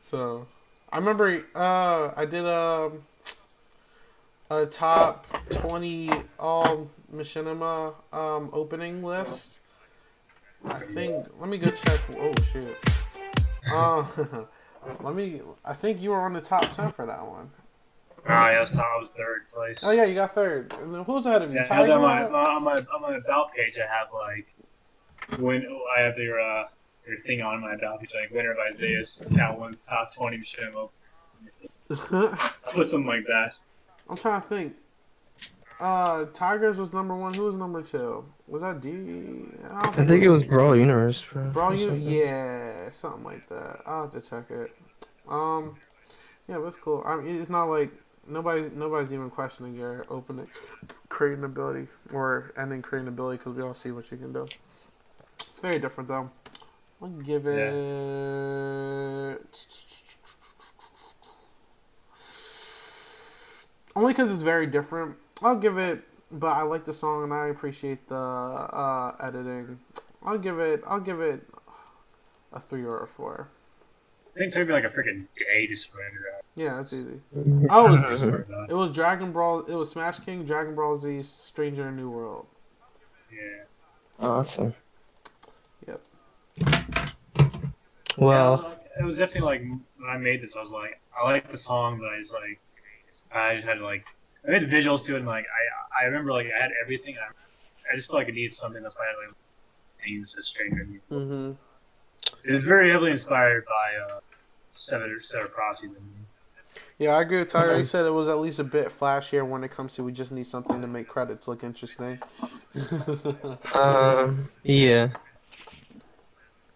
So, I remember I did a top 20 all Machinima opening list. I think. Let me go check. Oh shoot. I think you were on the top 10 for that one. I was third place. Oh yeah, you got third. And then who's ahead of you? Yeah, Tiger? on my about page, I have I have your thing on my about page, like winner of Isaiah's Cat One's top 20 Machinima. I put something like that. I'm trying to think. Tigers was number 1. Who was number 2? Was that D? I think it was Brawl Universe, bro. Brawl Universe? Yeah, something like that. I'll have to check it. Yeah, but it's cool. I mean, it's not like nobody's even questioning your opening creating ability or ending creating ability because we all see what you can do. It's very different though. I'll give it. Only because it's very different. I'll give it, but I like the song and I appreciate the editing. I'll give it a 3 or a 4. I think it took me like a freaking day to surrender out. Yeah, that's easy. Oh, it was Dragon Ball. It was Smash King, Dragon Ball Z, Stranger in New World. Yeah. Awesome. Yep. Well, yeah, it was definitely like when I made this, I was like, I like the song, but I had I made the visuals to it, and I remember I had everything. And I just felt like it needed something. That's why I had names as Stranger in New World. Mm-hmm. It was very heavily inspired by Seven Prophecy. Yeah, I agree with Tyler. He said it was at least a bit flashier when it comes to we just need something to make credits look interesting. Yeah.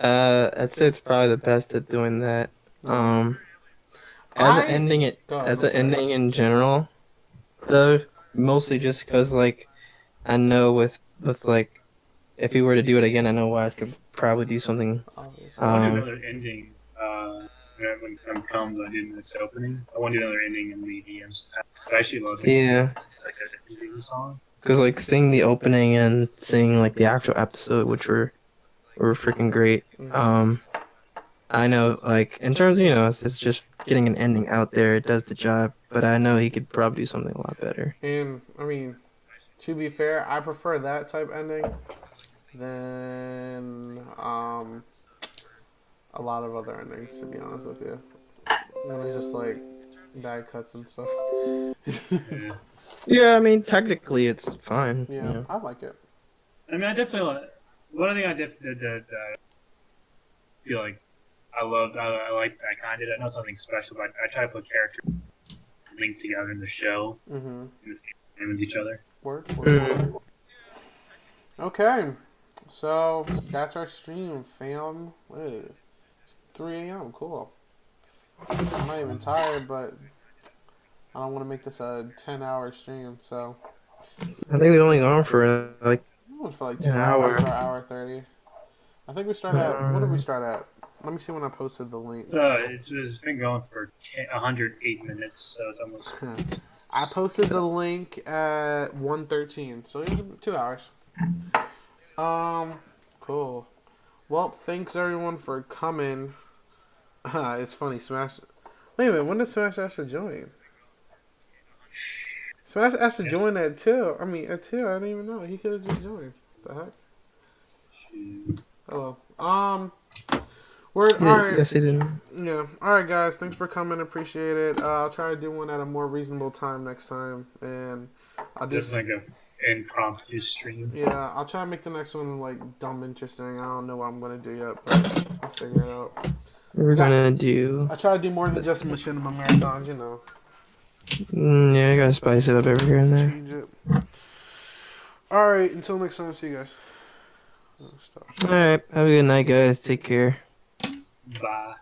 I'd say it's probably the best at doing that. As an ending in general, though, mostly just because I know with if we were to do it again, I know Wise could probably do something. I want to do another ending. When it comes, I did its opening. I want to do another ending in the EDMs. I actually love it. Yeah. It's like an ending song. Because seeing the opening and seeing the actual episode, which were freaking great. I know in terms of it's just getting an ending out there. It does the job, but I know he could probably do something a lot better. And I mean, to be fair, I prefer that type ending than a lot of other endings, to be honest with you. When it's just bad cuts and stuff. Yeah, I mean, technically it's fine. Yeah, I like it. I mean, I definitely like. One thing I did feel like I loved, I liked, I kind of did. I know something special, but I try to put characters linked together in the show. Mm-hmm. And each other. Word. Okay, so that's our stream, fam. Hey, it's 3 a.m. Cool. I'm not even tired, but I don't want to make this a 10-hour stream, so I think we've only gone for like For like an 2 hours hour. or hour 30. I think we started at. What did we start at? Let me see when I posted the link. So it's been going for 108 minutes, so it's almost. I posted the link at 1:13, so it was 2 hours. Cool. Well, thanks everyone for coming. It's funny, Smash. Wait a minute, when did Smash actually join? Smash actually joined at 2. I mean, at 2, I didn't even know. He could have just joined. What the heck? Hello. We're alright. Yes, he didn't. Yeah. Alright, guys. Thanks for coming. Appreciate it. I'll try to do one at a more reasonable time next time. And I'll Just like an impromptu stream. Yeah, I'll try to make the next one like dumb interesting. I don't know what I'm gonna do yet, but I'll figure it out. We're gonna do. I try to do more than just Machinima marathons, you know. Yeah, I gotta spice it up every here and there. Change it. Alright, until next time, see you guys. Alright, have a good night, guys. Take care. Bye.